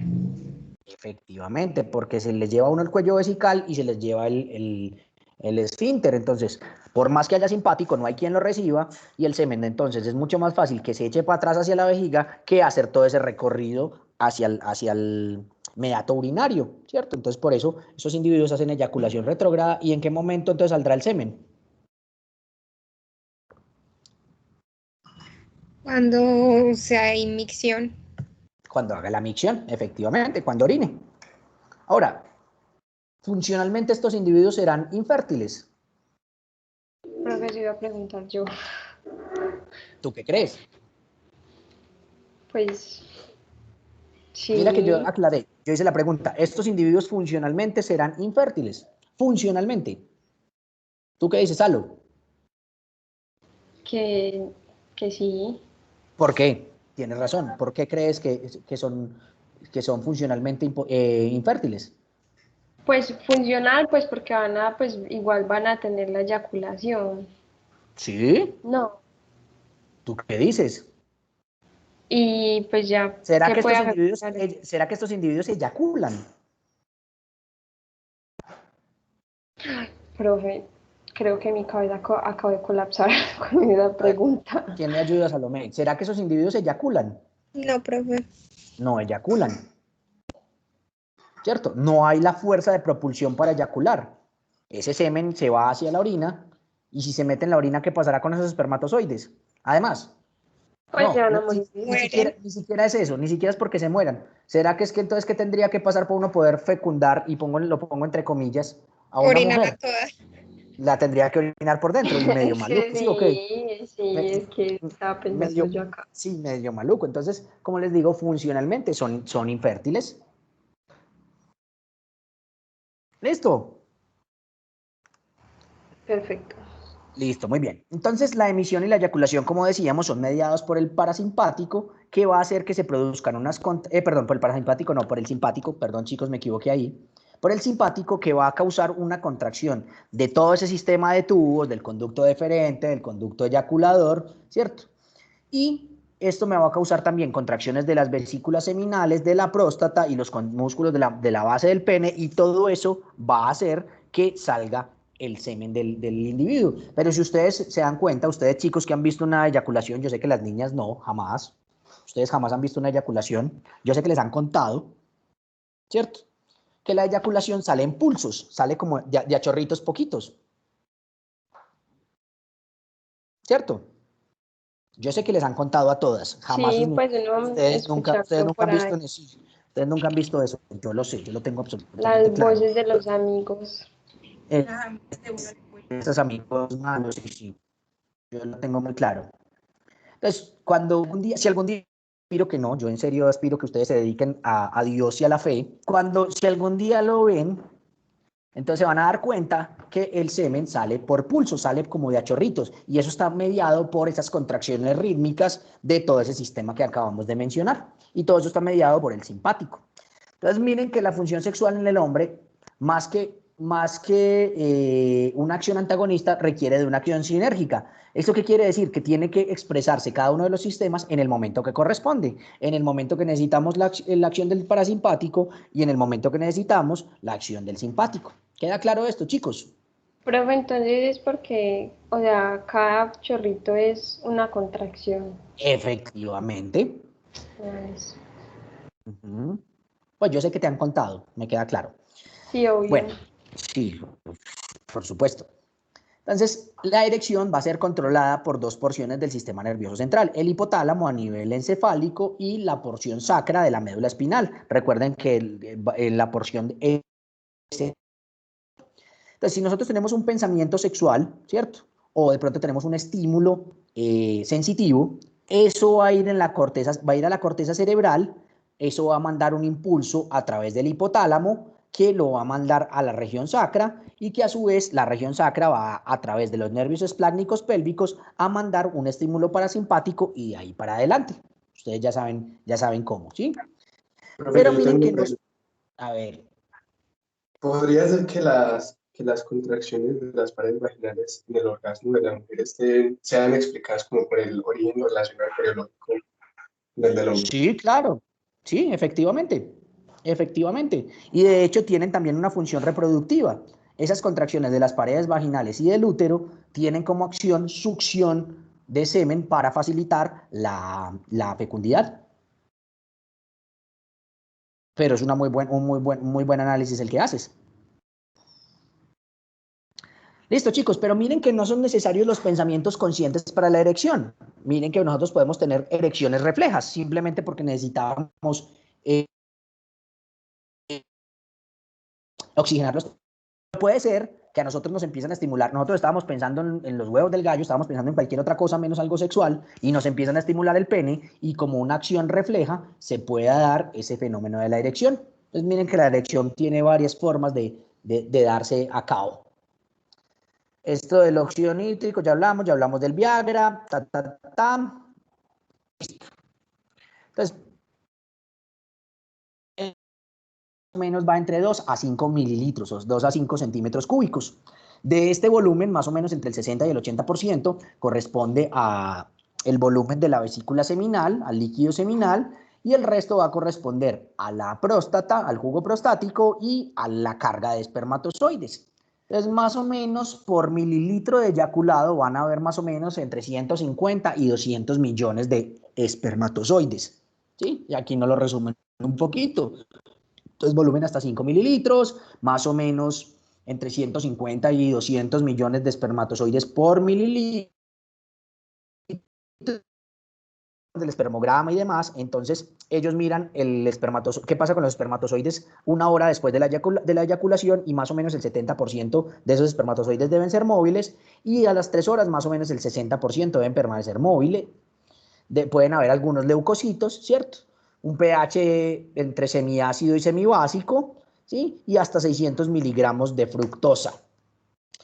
Efectivamente, porque se les lleva a uno el cuello vesical y se les lleva el esfínter. Entonces, por más que haya simpático, no hay quien lo reciba y el semen, entonces es mucho más fácil que se eche para atrás hacia la vejiga que hacer todo ese recorrido hacia el meato urinario, ¿cierto? Entonces, por eso esos individuos hacen eyaculación retrógrada. ¿Y en qué momento entonces saldrá el semen? Cuando sea inmicción. Cuando haga la micción, efectivamente, cuando orine. Ahora, funcionalmente estos individuos serán infértiles. Profe, yo iba a preguntar yo. ¿Tú qué crees? Pues sí. Mira que yo aclaré, yo hice la pregunta, ¿estos individuos funcionalmente serán infértiles? Funcionalmente. ¿Tú qué dices, Salo? Que sí. ¿Por qué? Tienes razón. ¿Por qué crees que son funcionalmente infértiles? Pues funcional, pues porque pues igual van a tener la eyaculación. ¿Sí? No. ¿Tú qué dices? Y pues ya, ¿Será ¿qué que puede ¿será que estos individuos eyaculan? Profe, creo que mi cabeza acabó de colapsar con esa pregunta. ¿Quién me ayuda, Salomé? ¿Será que esos individuos eyaculan? No, profe. No eyaculan. ¿Cierto? No hay la fuerza de propulsión para eyacular. Ese semen se va hacia la orina y si se mete en la orina, ¿qué pasará con esos espermatozoides? Además, Pues no, ya no morir. ni siquiera es eso, ni siquiera es porque se mueran. ¿Será que es que entonces qué tendría que pasar para uno poder fecundar, y lo pongo entre comillas, a una Orinar mujer? a todas. La tendría que orinar por dentro y medio maluco, ¿sí o qué? Sí, es que estaba pensando yo acá. Sí, medio maluco. Entonces, como les digo, funcionalmente son infértiles. ¿Listo? Perfecto. Listo, muy bien. Entonces, la emisión y la eyaculación, como decíamos, son mediados por el parasimpático, que va a hacer que se produzcan perdón, por el parasimpático, no, por el simpático, perdón chicos, me equivoqué ahí. Por el simpático, que va a causar una contracción de todo ese sistema de tubos, del conducto deferente, del conducto eyaculador, ¿cierto? Y esto me va a causar también contracciones de las vesículas seminales, de la próstata y los músculos de la base del pene, y todo eso va a hacer que salga el semen del individuo. Pero si ustedes se dan cuenta, ustedes chicos que han visto una eyaculación, yo sé que las niñas no, jamás, ustedes jamás han visto una eyaculación, yo sé que les han contado, ¿cierto? Que la eyaculación sale en pulsos, sale como de a chorritos poquitos, ¿cierto? Yo sé que les han contado a todas, jamás Sí, pues uno ustedes nunca por han visto ahí eso, ustedes nunca han visto eso, yo lo sé, yo lo tengo absolutamente las claro. voces de los amigos. Estos amigos malos, sí, yo lo tengo muy claro. Entonces, si algún día, aspiro que no, yo en serio aspiro que ustedes se dediquen a Dios y a la fe, si algún día lo ven, entonces van a dar cuenta que el semen sale por pulso, sale como de a chorritos, y eso está mediado por esas contracciones rítmicas de todo ese sistema que acabamos de mencionar, y todo eso está mediado por el simpático. Entonces miren que la función sexual en el hombre, más que una acción antagonista, requiere de una acción sinérgica. ¿Esto qué quiere decir? Que tiene que expresarse cada uno de los sistemas en el momento que corresponde, en el momento que necesitamos la acción del parasimpático y en el momento que necesitamos la acción del simpático. ¿Queda claro esto, chicos? Profe, entonces es porque, o sea, cada chorrito es una contracción. Efectivamente. Pues, Pues yo sé que te han contado, me queda claro. sí, obvio. Bueno, sí, por supuesto. Entonces, la erección va a ser controlada por dos porciones del sistema nervioso central, el hipotálamo a nivel encefálico y la porción sacra de la médula espinal. Recuerden que la porción... Entonces, si nosotros tenemos un pensamiento sexual, ¿cierto? O de pronto tenemos un estímulo sensitivo, eso va a ir a la corteza cerebral, eso va a mandar un impulso a través del hipotálamo, que lo va a mandar a la región sacra, y que a su vez la región sacra va a través de los nervios esplácnicos pélvicos a mandar un estímulo parasimpático, y de ahí para adelante. Ustedes ya saben cómo, ¿sí? Pero miren que nos... A ver. ¿Podría ser que las contracciones de las paredes vaginales en el orgasmo de la mujer sean explicadas como por el origen relacional periológico del hombre? Sí, claro. Sí, efectivamente. Efectivamente. Y de hecho tienen también una función reproductiva. Esas contracciones de las paredes vaginales y del útero tienen como acción succión de semen para facilitar la fecundidad. Pero es un muy buen análisis el que haces. Listo, chicos, pero miren que no son necesarios los pensamientos conscientes para la erección. Miren que nosotros podemos tener erecciones reflejas, simplemente porque necesitamos oxigenar los... Puede ser que a nosotros nos empiezan a estimular. Nosotros estábamos pensando en los huevos del gallo, estábamos pensando en cualquier otra cosa menos algo sexual, y nos empiezan a estimular el pene, y como una acción refleja, se pueda dar ese fenómeno de la erección. Entonces miren que la erección tiene varias formas de darse a cabo. Esto del óxido nítrico, ya hablamos del Viagra, Entonces, más o menos va entre 2 a 5 mililitros, o 2 a 5 centímetros cúbicos. De este volumen, más o menos entre el 60 y el 80% corresponde a el volumen de la vesícula seminal, al líquido seminal, y el resto va a corresponder a la próstata, al jugo prostático y a la carga de espermatozoides. Entonces, más o menos por mililitro de eyaculado van a haber más o menos entre 150 y 200 millones de espermatozoides. ¿Sí? Y aquí nos lo resumen un poquito. Entonces, volumen hasta 5 mililitros, más o menos entre 150 y 200 millones de espermatozoides por mililitro del espermograma y demás. Entonces ellos miran el espermatozoide, qué pasa con los espermatozoides una hora después de la eyaculación, y más o menos el 70% de esos espermatozoides deben ser móviles, y a las 3 horas más o menos el 60% deben permanecer móviles. Pueden haber algunos leucocitos, ¿cierto? Un pH entre semiácido y semibásico, ¿sí? Y hasta 600 miligramos de fructosa.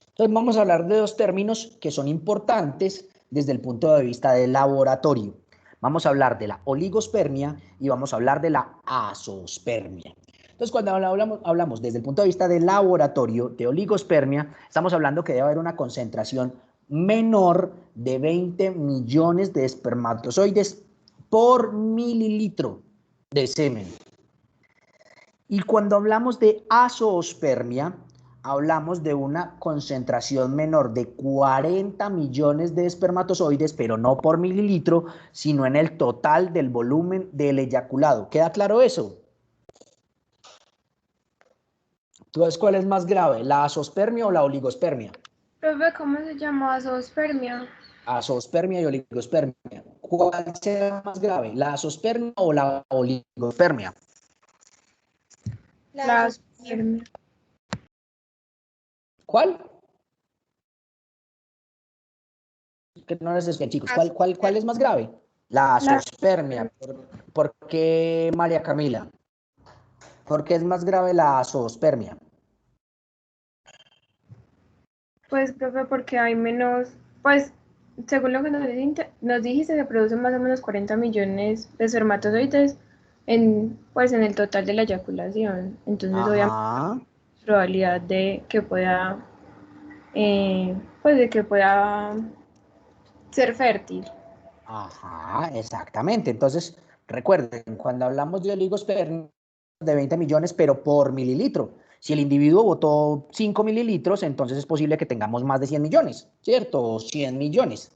Entonces vamos a hablar de 2 términos que son importantes desde el punto de vista del laboratorio. Vamos a hablar de la oligospermia y vamos a hablar de la azoospermia. Entonces, cuando hablamos desde el punto de vista del laboratorio de oligospermia, estamos hablando que debe haber una concentración menor de 20 millones de espermatozoides por mililitro de semen. Y cuando hablamos de azoospermia, hablamos de una concentración menor de 40 millones de espermatozoides, pero no por mililitro, sino en el total del volumen del eyaculado. ¿Queda claro eso? Entonces, ¿cuál es más grave, la azoospermia o la oligospermia? Profe, ¿cómo se llama zoospermia? Azoospermia y oligospermia. ¿Cuál será más grave, la azoospermia o la oligospermia? La zoospermia. ¿Cuál? Que no les escuché, chicos. ¿Cuál es más grave? La azoospermia. ¿Por qué, María Camila? ¿Por qué es más grave la azoospermia? Pues, profe, porque hay menos, pues, según lo que nos dijiste, se producen más o menos 40 millones de espermatozoides pues, en el total de la eyaculación. Entonces, obviamente, la probabilidad de que pueda, pues, de que pueda ser fértil. Ajá, exactamente. Entonces, recuerden, cuando hablamos de oligospermia, de 20 millones, pero por mililitro. Si el individuo botó 5 mililitros, entonces es posible que tengamos más de 100 millones, ¿cierto? O 100 millones.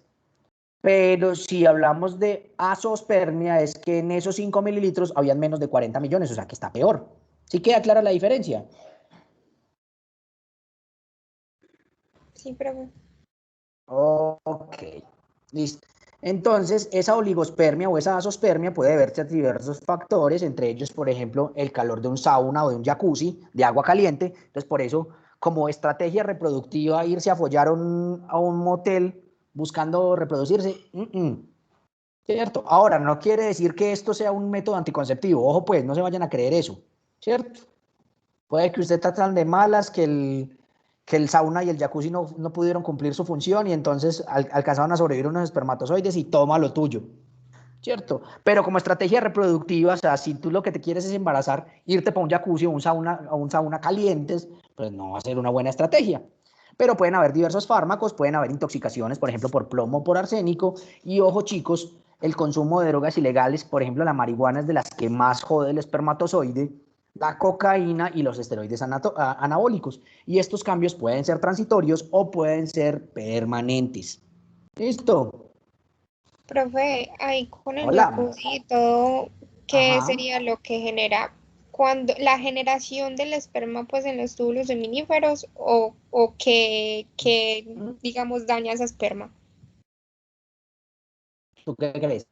Pero si hablamos de azoospermia, es que en esos 5 mililitros habían menos de 40 millones, o sea que está peor. ¿Sí queda clara la diferencia? Sí, profe. Ok, listo. Entonces, esa oligospermia o esa azoospermia puede deberse a diversos factores, entre ellos, por ejemplo, el calor de un sauna o de un jacuzzi de agua caliente. Entonces, por eso, como estrategia reproductiva, irse a follar a un motel buscando reproducirse, ¿cierto? Ahora, no quiere decir que esto sea un método anticonceptivo. Ojo, pues, no se vayan a creer eso, ¿cierto? Puede que usted está tan de malas que el sauna y el jacuzzi no pudieron cumplir su función y entonces alcanzaron a sobrevivir unos espermatozoides y toma lo tuyo, ¿cierto? Pero como estrategia reproductiva, o sea, si tú lo que te quieres es embarazar, irte para un jacuzzi o un sauna calientes, pues no va a ser una buena estrategia. Pero pueden haber diversos fármacos, pueden haber intoxicaciones, por ejemplo, por plomo o por arsénico, y ojo chicos, el consumo de drogas ilegales, por ejemplo, la marihuana es de las que más jode el espermatozoide, la cocaína y los esteroides anabólicos. Y estos cambios pueden ser transitorios o pueden ser permanentes. ¿Listo? Profe, ahí con el Hola. jacuzzi y todo, ¿qué sería lo que genera cuando la generación del esperma pues en los túbulos seminíferos o que digamos daña esa esperma? ¿Tú qué crees?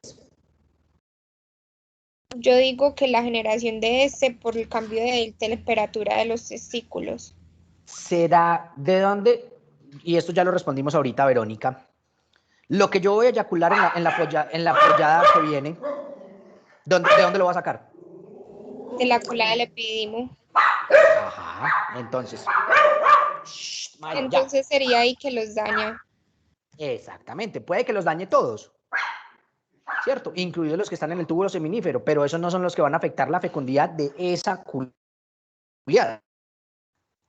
Yo digo que la generación de por el cambio de temperatura de los testículos. será de dónde, y esto ya lo respondimos ahorita, Verónica, lo que yo voy a eyacular en la follada que viene, ¿de dónde lo va a sacar? De la cola del epidimo. Ajá, entonces. Entonces sería ahí que los daña. Exactamente, puede que los dañe todos, ¿cierto? Incluidos los que están en el túbulo seminífero, pero esos no son los que van a afectar la fecundidad de esa culiada.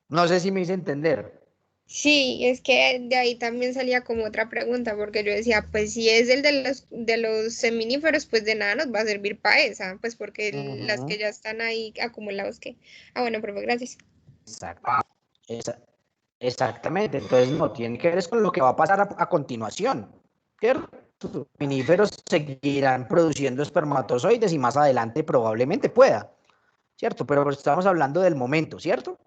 No sé si me hice entender. Sí, es que de ahí también salía como otra pregunta, porque yo decía, pues si es el de los seminíferos, pues de nada nos va a servir para esa, pues porque las que ya están ahí acumulados que... Ah, bueno, profe, gracias. Exactamente, entonces no tiene que ver con lo que va a pasar a continuación, ¿cierto? Los seminíferos seguirán produciendo espermatozoides y más adelante probablemente pueda, ¿cierto? Pero pues estamos hablando del momento, ¿cierto?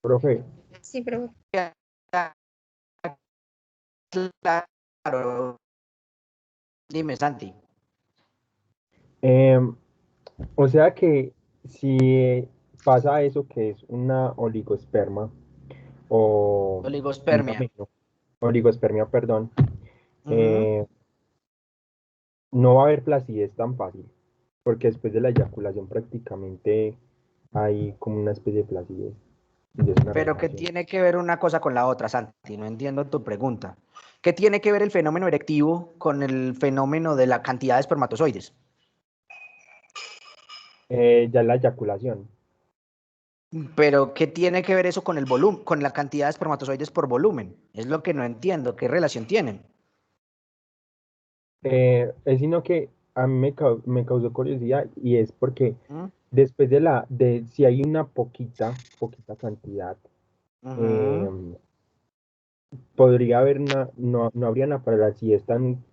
Profe, Sí, profe. Claro. Dime, Santi. o sea que si pasa eso que es una oligosperma o Oligospermia. oligospermia, perdón, Ujú. no va a haber placidez tan fácil, porque después de la eyaculación prácticamente hay como una especie de placidez. Y es una Pero ¿qué relajación. tiene que ver una cosa con la otra, Santi? No entiendo tu pregunta. ¿Qué tiene que ver el fenómeno erectivo con el fenómeno de la cantidad de espermatozoides? Ya la eyaculación. Pero ¿qué tiene que ver eso con el volumen, con la cantidad de espermatozoides por volumen? Es lo que no entiendo. ¿Qué relación tienen? Es sino que a mí me causó curiosidad y es porque ¿Mm? después de si hay una poquita cantidad, Ujú. podría haber no habría una placidez tan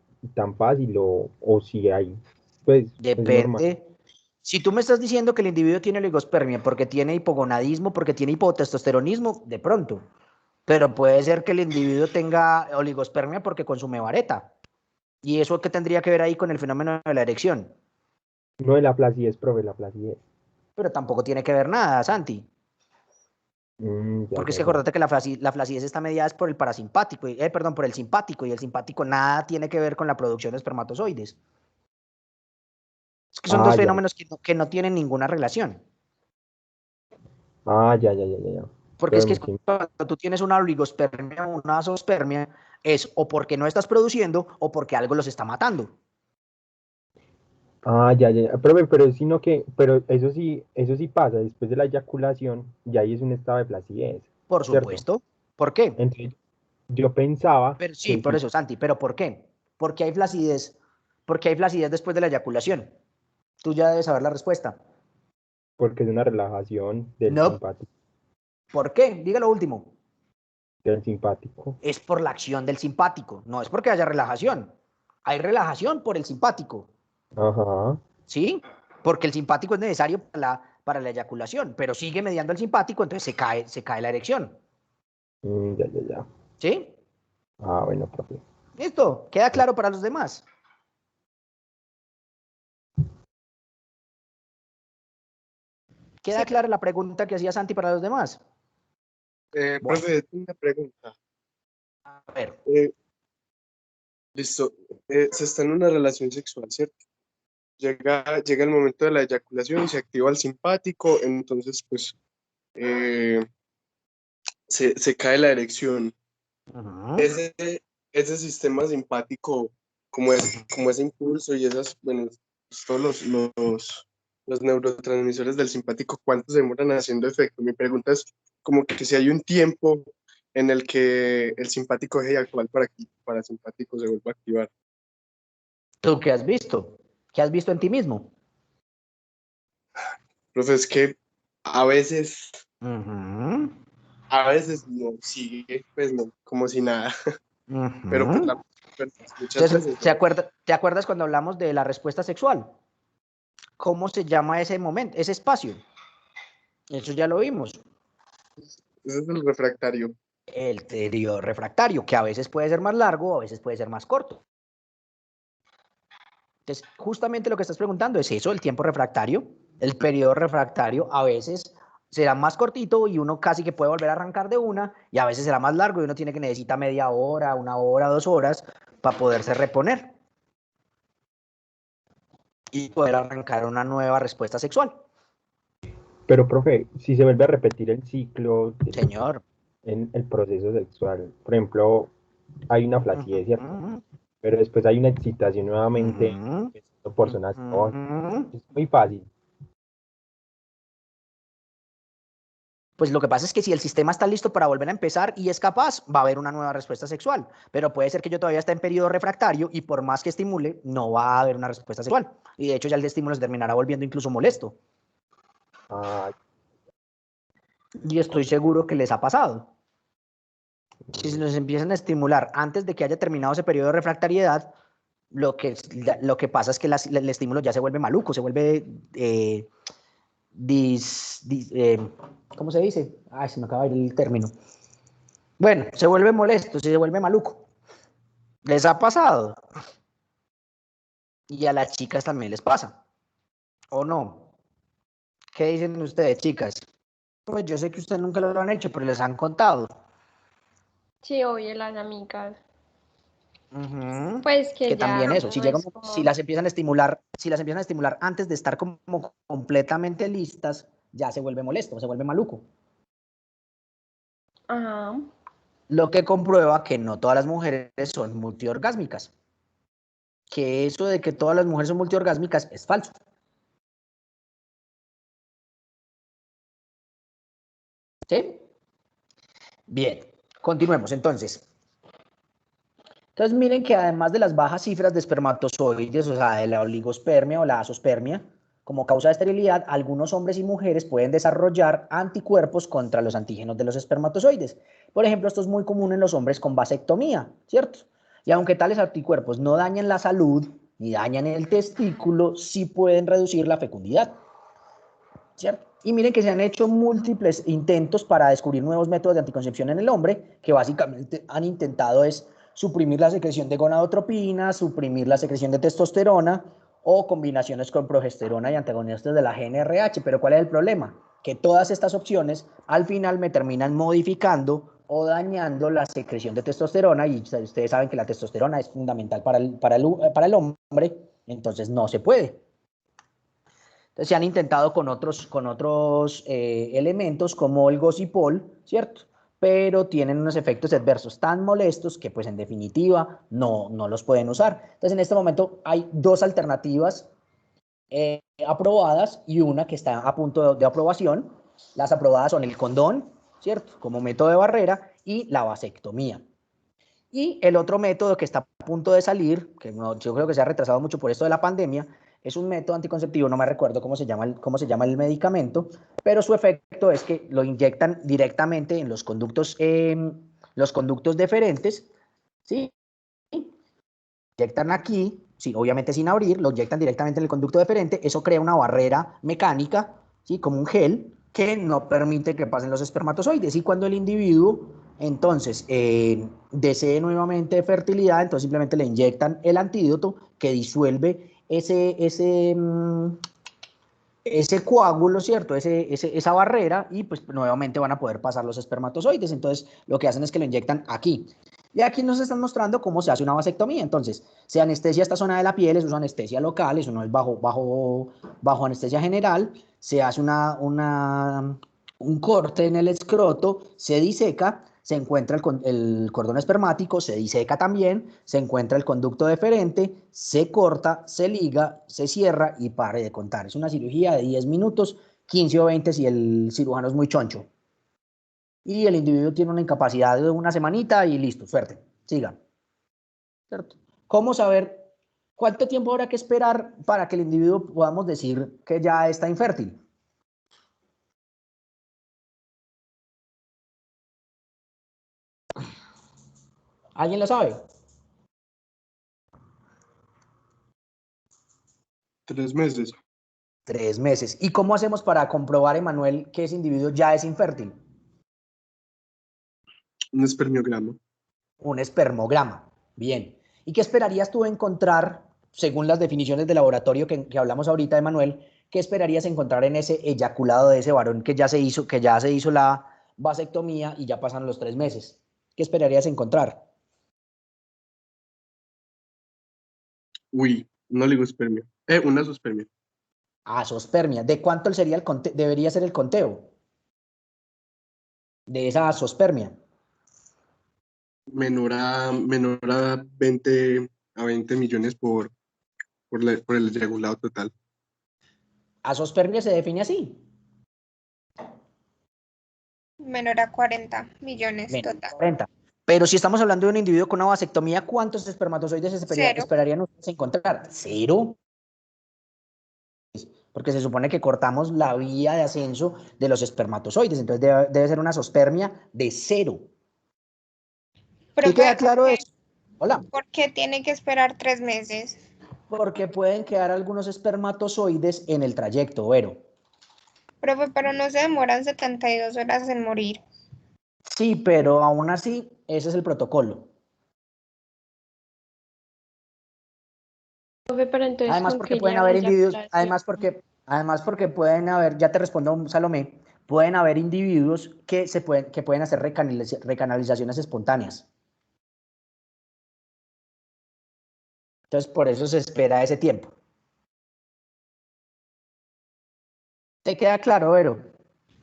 fácil o si hay, pues es normal. Depende. Si tú me estás diciendo que el individuo tiene oligospermia porque tiene hipogonadismo, porque tiene hipotestosteronismo, de pronto. Pero puede ser que el individuo tenga oligospermia porque consume vareta. ¿Y eso qué tendría que ver ahí con el fenómeno de la erección? No de la placidez, profe, la placidez. Pero tampoco tiene que ver nada, Santi. Porque es que Ya. acuérdate que la flacidez está mediada es por el parasimpático, perdón, por el simpático, y el simpático nada tiene que ver con la producción de espermatozoides. Es que son dos Ya. fenómenos que no tienen ninguna relación. Ya. Porque es Profe, que cuando tú tienes una oligospermia o una zoospermia, es o porque no estás produciendo o porque algo los está matando. ya. Profe, pero sino que, pero eso sí pasa, después de la eyaculación, ya ahí es un estado de placidez, Por ¿cierto? supuesto. ¿Por qué? Entonces, yo pensaba Pero sí, que por sí, eso, Santi. ¿Pero por qué? Porque hay flacidez. Porque hay flacidez después de la eyaculación. Tú ya debes saber la respuesta. porque es una relajación No. ¿Por qué? Diga lo último. del simpático. Es por la acción del simpático. No es porque haya relajación. Hay relajación por el simpático. Ajá. ¿Sí? Porque el simpático es necesario para la eyaculación, pero sigue mediando el simpático, entonces se cae la erección. Ya. ¿Sí? Bueno, profe. ¿Listo? ¿Queda claro para los demás? ¿Queda Sí, clara la pregunta que hacía Santi para los demás? Bueno, Profe, una pregunta. a ver. Listo. Se está en una relación sexual, ¿cierto? Llega el momento de la eyaculación y se activa el simpático, entonces pues se cae la erección. Uh-huh. Ese sistema simpático, como ese impulso y bueno, pues, todos los neurotransmisores del simpático, ¿cuánto se demoran haciendo efecto? Mi pregunta es como que si hay un tiempo en el que el simpático deje de actuar para que el parasimpático se vuelva a activar. ¿Tú qué has visto? ¿Qué has visto en ti mismo? Profe, es que a veces Uh-huh. no sigue, pues no, como si nada. Pero pues Uh-huh. muchas veces. ¿Te acuerdas cuando hablamos de la respuesta sexual? ¿Cómo se llama ese momento, ese espacio? Eso ya lo vimos. Ese es el refractario. El periodo refractario, que a veces puede ser más largo, a veces puede ser más corto. Entonces, justamente lo que estás preguntando es eso, el tiempo refractario. El periodo refractario a veces será más cortito y uno casi que puede volver a arrancar de una, y a veces será más largo y uno tiene que necesita media hora, 1 hora, 2 horas para poderse reponer y poder arrancar una nueva respuesta sexual. Pero, profe, si se vuelve a repetir el ciclo Señor. en el proceso sexual, por ejemplo, hay una flacidez, ¿cierto? Pero después hay una excitación nuevamente por zonas. Es muy fácil. Pues lo que pasa es que si el sistema está listo para volver a empezar y es capaz, va a haber una nueva respuesta sexual. Pero puede ser que yo todavía esté en periodo refractario y por más que estimule, no va a haber una respuesta sexual. Y de hecho ya el estímulo se terminará volviendo incluso molesto. Y estoy seguro que les ha pasado. Si se los empiezan a estimular antes de que haya terminado ese periodo de refractariedad, lo que pasa es que el estímulo ya se vuelve maluco, se vuelve... ¿cómo se dice? Ay, se me acaba de ir el término. Bueno, se vuelve molesto, se vuelve maluco. ¿Les ha pasado? Y a las chicas también les pasa. ¿O no? ¿Qué dicen ustedes, chicas? Pues yo sé que ustedes nunca lo han hecho, pero les han contado. Sí, obvio, las amigas. Uh-huh. Pues que ya también eso, como... si las empiezan a estimular antes de estar como completamente listas, ya se vuelve molesto, se vuelve maluco. Ajá. Lo que comprueba que no todas las mujeres son multiorgásmicas. Que eso de que todas las mujeres son multiorgásmicas es falso. ¿Sí? Bien, continuemos entonces. Entonces miren que además de las bajas cifras de espermatozoides, o sea, de la oligospermia o la azospermia, como causa de esterilidad, algunos hombres y mujeres pueden desarrollar anticuerpos contra los antígenos de los espermatozoides. Por ejemplo, esto es muy común en los hombres con vasectomía, ¿cierto? Y aunque tales anticuerpos no dañan la salud ni dañan el testículo, sí pueden reducir la fecundidad, ¿cierto? Y miren que se han hecho múltiples intentos para descubrir nuevos métodos de anticoncepción en el hombre, que básicamente han intentado es suprimir la secreción de gonadotropina, suprimir la secreción de testosterona o combinaciones con progesterona y antagonistas de la GnRH. Pero ¿cuál es el problema? Que todas estas opciones al final me terminan modificando o dañando la secreción de testosterona, y ustedes saben que la testosterona es fundamental para el hombre, entonces no se puede. Entonces se han intentado con otros elementos como el gocipol, ¿cierto? Pero tienen unos efectos adversos tan molestos que pues en definitiva no los pueden usar. Entonces en este momento hay 2 alternativas aprobadas y una que está a punto de aprobación. Las aprobadas son el condón, ¿cierto? Como método de barrera, y la vasectomía. Y el otro método que está a punto de salir, que yo creo que se ha retrasado mucho por esto de la pandemia, es un método anticonceptivo, no me recuerdo cómo se llama el medicamento, pero su efecto es que lo inyectan directamente en los conductos deferentes, ¿sí? Inyectan aquí, sí, obviamente sin abrir, lo inyectan directamente en el conducto deferente, eso crea una barrera mecánica, ¿sí? Como un gel, que no permite que pasen los espermatozoides, y cuando el individuo entonces desee nuevamente fertilidad, entonces simplemente le inyectan el antídoto que disuelve ese coágulo, ¿cierto? Esa barrera, y pues nuevamente van a poder pasar los espermatozoides. Entonces lo que hacen es que lo inyectan aquí. Y aquí nos están mostrando cómo se hace una vasectomía. Entonces se anestesia esta zona de la piel, es una anestesia local, eso no es bajo anestesia general. Se hace un corte en el escroto, se diseca, se encuentra el cordón espermático, se diseca también, se encuentra el conducto deferente, se corta, se liga, se cierra y pare de contar. Es una cirugía de 10 minutos, 15 o 20 si el cirujano es muy choncho. Y el individuo tiene una incapacidad de una semanita y listo, suerte, sigan. ¿Cierto? ¿Cómo saber cuánto tiempo habrá que esperar para que el individuo podamos decir que ya está infértil? ¿Alguien lo sabe? 3 meses. 3 meses. ¿Y cómo hacemos para comprobar, Emanuel, que ese individuo ya es infértil? Un espermiograma. Un espermograma. Bien. ¿Y qué esperarías tú encontrar, según las definiciones de laboratorio que hablamos ahorita, Emanuel, ¿qué esperarías encontrar en ese eyaculado de ese varón que ya se hizo la vasectomía y ya pasan los 3 meses? ¿Qué esperarías encontrar? Uy, no oligospermia. Una zoospermia. Zoospermia. ¿De cuánto sería debería ser el conteo de esa zoospermia? Menor a 20 millones por el regulado total. Zoospermia se define así. Menor a 40 millones Menos total. 40. Pero si estamos hablando de un individuo con una vasectomía, ¿cuántos espermatozoides Cero. esperarían ustedes encontrar? ¿Cero? Porque se supone que cortamos la vía de ascenso de los espermatozoides, entonces debe ser una zoospermia de 0. ¿Qué queda claro de eso? Hola. ¿Por qué tiene que esperar 3 meses? Porque pueden quedar algunos espermatozoides en el trayecto, Vero. Profe, pero no se demoran 72 horas en morir. Sí, pero aún así, ese es el protocolo. Profe, pero entonces, Además, ¿con porque qué pueden le haber hago individuos, eyaculación? además porque pueden haber, ya te respondo, Salomé, pueden haber individuos que pueden hacer recanalizaciones espontáneas. Entonces, por eso se espera ese tiempo. ¿Te queda claro, Vero?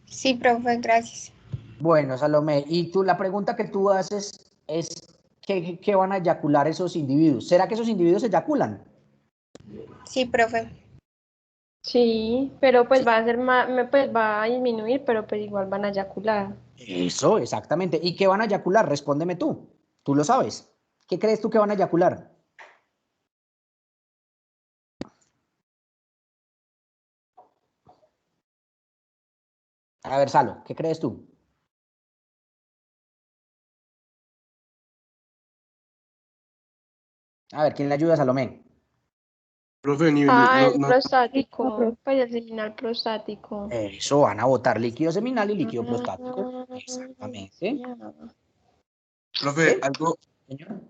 Sí, profe, gracias. Bueno, Salomé, y la pregunta que tú haces es, ¿qué van a eyacular esos individuos? ¿Será que esos individuos eyaculan? Sí, profe. Sí, pero pues va a ser más, pues va a disminuir, pero pues igual van a eyacular. Eso, exactamente. ¿Y qué van a eyacular? Respóndeme tú. Tú lo sabes. ¿Qué crees tú que van a eyacular? A ver, Salo, ¿qué crees tú? A ver, ¿quién le ayuda a Salomé? Profe, El prostático, pues el seminal prostático. Eso, van a botar líquido seminal y líquido prostático. Exactamente. Profe, ¿Sí? algo Señor.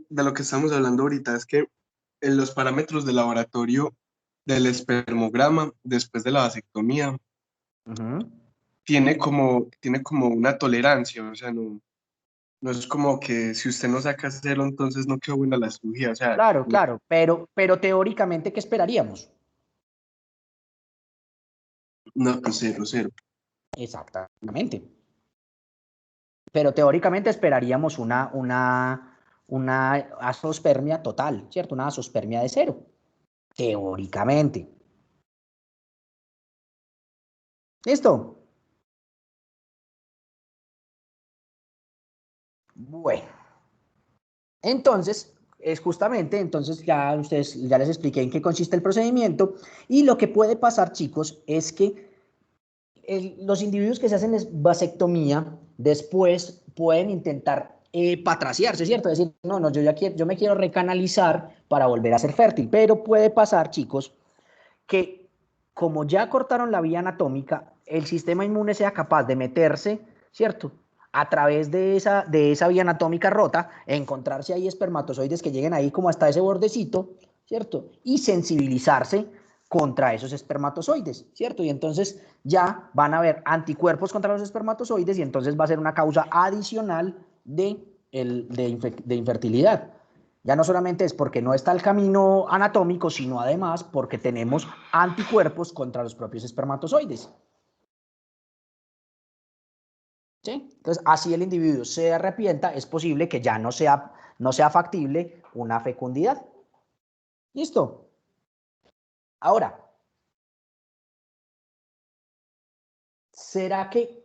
de lo que estamos hablando ahorita es que en los parámetros de laboratorio del espermograma después de la vasectomía tiene como una tolerancia, o sea, no es como que si usted no saca cero, entonces no quedó buena la cirugía, o sea, Claro, pero teóricamente, ¿qué esperaríamos? no, pues cero. Exactamente. Pero teóricamente esperaríamos una azospermia total, ¿cierto? Una azospermia de 0. Teóricamente. ¿Listo? Bueno. Entonces, entonces ya les expliqué en qué consiste el procedimiento y lo que puede pasar, chicos, es que los individuos que se hacen vasectomía después pueden intentar patraciarse, ¿cierto? Es decir, no, yo me quiero recanalizar para volver a ser fértil, pero puede pasar, chicos, que como ya cortaron la vía anatómica, el sistema inmune sea capaz de meterse, ¿cierto? A través de esa vía anatómica rota, encontrarse ahí espermatozoides que lleguen ahí como hasta ese bordecito, ¿cierto? Y sensibilizarse contra esos espermatozoides, ¿cierto? Y entonces ya van a haber anticuerpos contra los espermatozoides y entonces va a ser una causa adicional de infertilidad. Ya no solamente es porque no está el camino anatómico, sino además porque tenemos anticuerpos contra los propios espermatozoides. ¿Sí? Entonces, así el individuo se arrepienta, es posible que ya no sea factible una fecundidad. ¿Listo? Ahora, ¿será que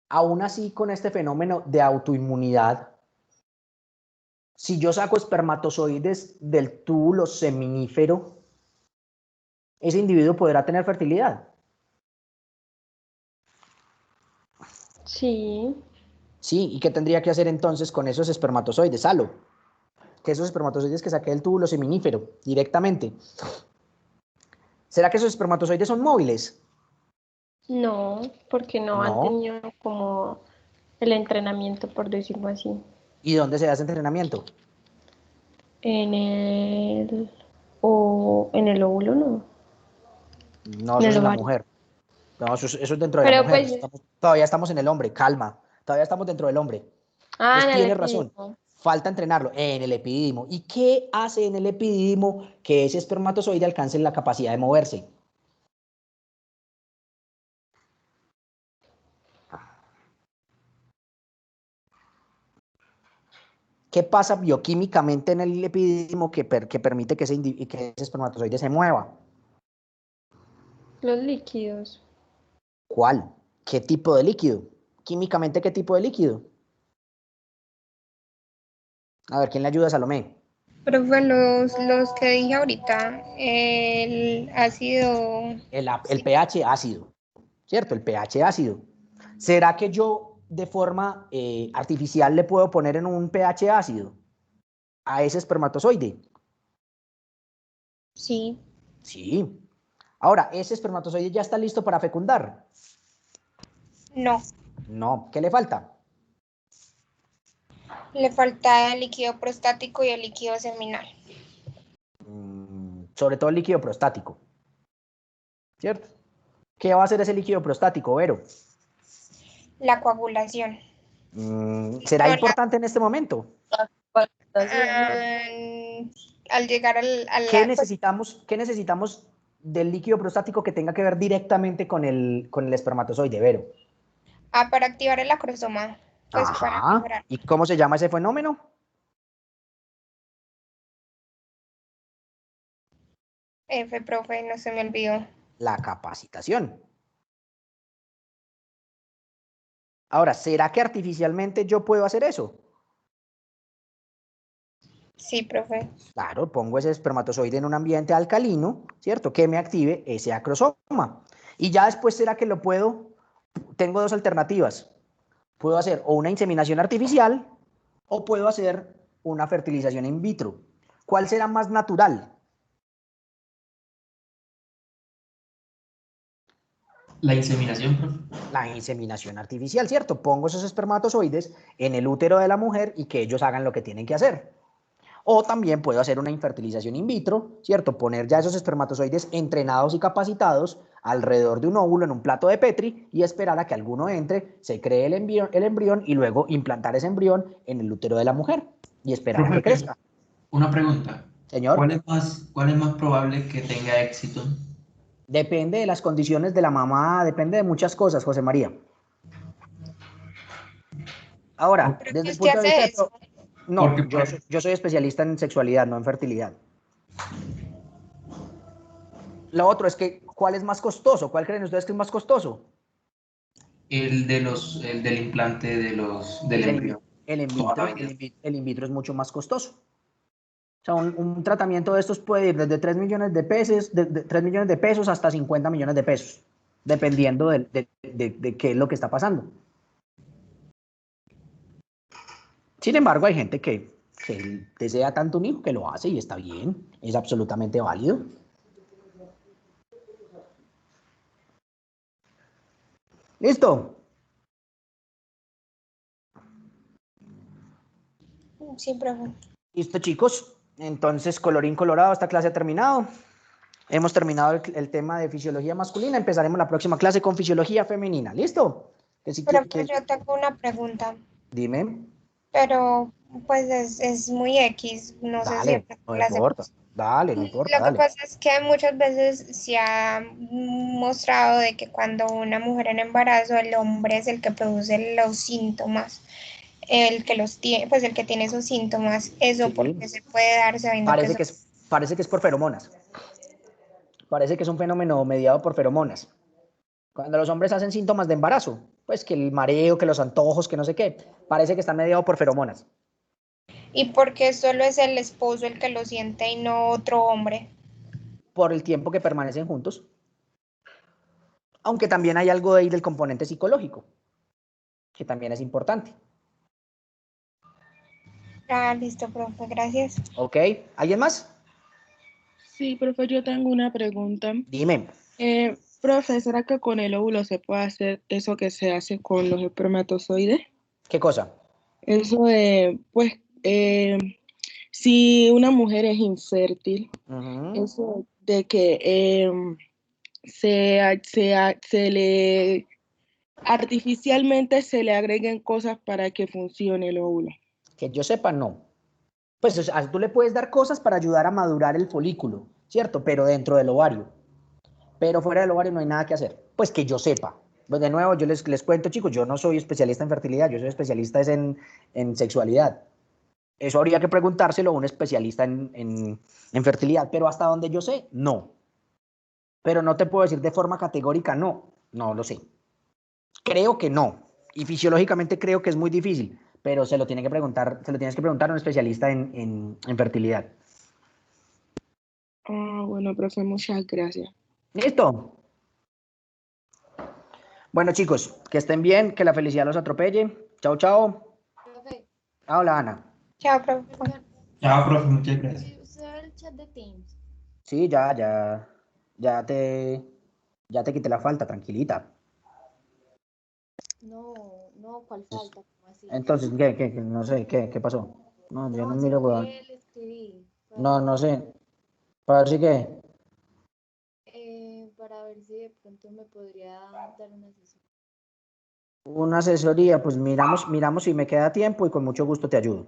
aún así con este fenómeno de autoinmunidad, si yo saco espermatozoides del túbulo seminífero, ese individuo podrá tener fertilidad? Sí. Sí, ¿y qué tendría que hacer entonces con esos espermatozoides? Salo, que esos espermatozoides que saqué del túbulo seminífero directamente. ¿Será que esos espermatozoides son móviles? No, porque no han No. tenido como el entrenamiento, por decirlo así. ¿Y dónde se hace entrenamiento? En el óvulo, no. No, En eso el es en la ovario. mujer. No, eso es dentro de Pero la mujer. pues, Todavía estamos en el hombre, calma. Todavía estamos dentro del hombre. en Entonces el tienes razón. epididimo. Falta entrenarlo en el epididimo. ¿Y qué hace en el epididimo que ese espermatozoide alcance la capacidad de moverse? ¿Qué pasa bioquímicamente en el epididimo que permite que que ese espermatozoide se mueva? Los líquidos. ¿Cuál? ¿Qué tipo de líquido? Químicamente, ¿qué tipo de líquido? A ver, ¿quién le ayuda a Salomé? Profe, los que dije ahorita, el ácido, El pH ácido, ¿cierto? El pH ácido. ¿Será que yo de forma artificial le puedo poner en un pH ácido a ese espermatozoide? sí, Sí. Ahora, ¿ese espermatozoide ya está listo para fecundar? no, No. ¿Qué le falta? le falta el líquido prostático y el líquido seminal. Sobre todo el líquido prostático, ¿cierto? ¿Qué va a hacer ese líquido prostático, Vero? La coagulación. ¿Será Pero importante en este momento? al llegar a ¿Qué la, pues, necesitamos del líquido prostático que tenga que ver directamente con el espermatozoide, Vero? para activar el acrosoma, pues para Ajá. mejorar. ¿Y cómo se llama ese fenómeno? Profe, no se me olvidó. La capacitación. Ahora, ¿será que artificialmente yo puedo hacer eso? Sí, profe. Claro, pongo ese espermatozoide en un ambiente alcalino, ¿cierto? Que me active ese acrosoma. Y ya después, ¿será que lo puedo? Tengo dos alternativas. Puedo hacer o una inseminación artificial o puedo hacer una fertilización in vitro. ¿Cuál será más natural? La inseminación, profe. La inseminación artificial, ¿cierto? Pongo esos espermatozoides en el útero de la mujer y que ellos hagan lo que tienen que hacer. O también puedo hacer una infertilización in vitro, ¿cierto? Poner ya esos espermatozoides entrenados y capacitados alrededor de un óvulo en un plato de Petri y esperar a que alguno entre, se cree el embrión y luego implantar ese embrión en el útero de la mujer y esperar a que Profe, crezca. una pregunta. Señor, ¿Cuál es más probable que tenga éxito? depende de las condiciones de la mamá, depende de muchas cosas, José María. Ahora, ¿Pero desde qué el usted punto de vista hace de... eso? No, Porque yo soy especialista en sexualidad, no en fertilidad. Lo otro es que, ¿cuál es más costoso? ¿Cuál creen ustedes que es más costoso? el del implante del El embrión. Toda la vida. el in vitro es mucho más costoso. O sea, un tratamiento de estos puede ir desde 3 millones de pesos, de 3 millones de pesos hasta 50 millones de pesos, dependiendo de qué es lo que está pasando. Sin embargo, hay gente que desea tanto un hijo que lo hace y está bien, es absolutamente válido. ¿Listo? Sí, profe. Listo, chicos. Entonces, colorín colorado, esta clase ha terminado. Hemos terminado el tema de fisiología masculina. Empezaremos la próxima clase con fisiología femenina. ¿Listo? Profe, yo tengo una pregunta, Dime. pero pues es muy X, no sé si de Dale, pronto no la importa. hacemos. Dale, no importa, Lo que dale. pasa es que muchas veces se ha mostrado de que cuando una mujer en embarazo, el hombre es el que produce los síntomas, el que los tiene, pues el que tiene esos síntomas, eso Sí. porque se puede dar sabiendo que Parece que es por feromonas. Parece que es un fenómeno mediado por feromonas. Cuando los hombres hacen síntomas de embarazo, pues que el mareo, que los antojos, que no sé qué, parece que está mediado por feromonas. y porque solo es el esposo el que lo siente y no otro hombre. Por el tiempo que permanecen juntos. Aunque también hay algo de ahí del componente psicológico, que también es importante. Listo, profe, gracias. ¿Ok? ¿Alguien más? Sí, profe, yo tengo una pregunta. Dime. Profe, ¿será que con el óvulo se puede hacer eso que se hace con los espermatozoides? ¿Qué cosa? Eso de, pues, si una mujer es infértil, eso de que artificialmente se le agreguen cosas para que funcione el óvulo. Que yo sepa, no. Pues o sea, tú le puedes dar cosas para ayudar a madurar el folículo, ¿cierto? Pero dentro del ovario. Pero fuera del ovario no hay nada que hacer. Pues que yo sepa. Pues de nuevo, yo les cuento, chicos, yo no soy especialista en fertilidad, yo soy especialista en sexualidad. Eso habría que preguntárselo a un especialista en fertilidad, pero hasta donde yo sé, no. Pero no te puedo decir de forma categórica, no lo sé. Creo que no, y fisiológicamente creo que es muy difícil, pero se lo tienes que preguntar a un especialista en fertilidad. Bueno, profe, muchas gracias. ¿Listo? Bueno, chicos, que estén bien, que la felicidad los atropelle. Chao, chao. Profe, Hola, Ana. Chao, profe. Chao, profe, muchas gracias. ¿usted ve el chat de Teams? Sí, ya te quité la falta, tranquilita. No, ¿cuál falta? ¿Cómo así? Entonces, ¿qué? No sé, ¿qué pasó? No, yo no miro, sino weón. que le escribí No sé. Para ver si qué. para ver si de pronto me podría dar una asesoría. Una asesoría, pues miramos si me queda tiempo y con mucho gusto te ayudo.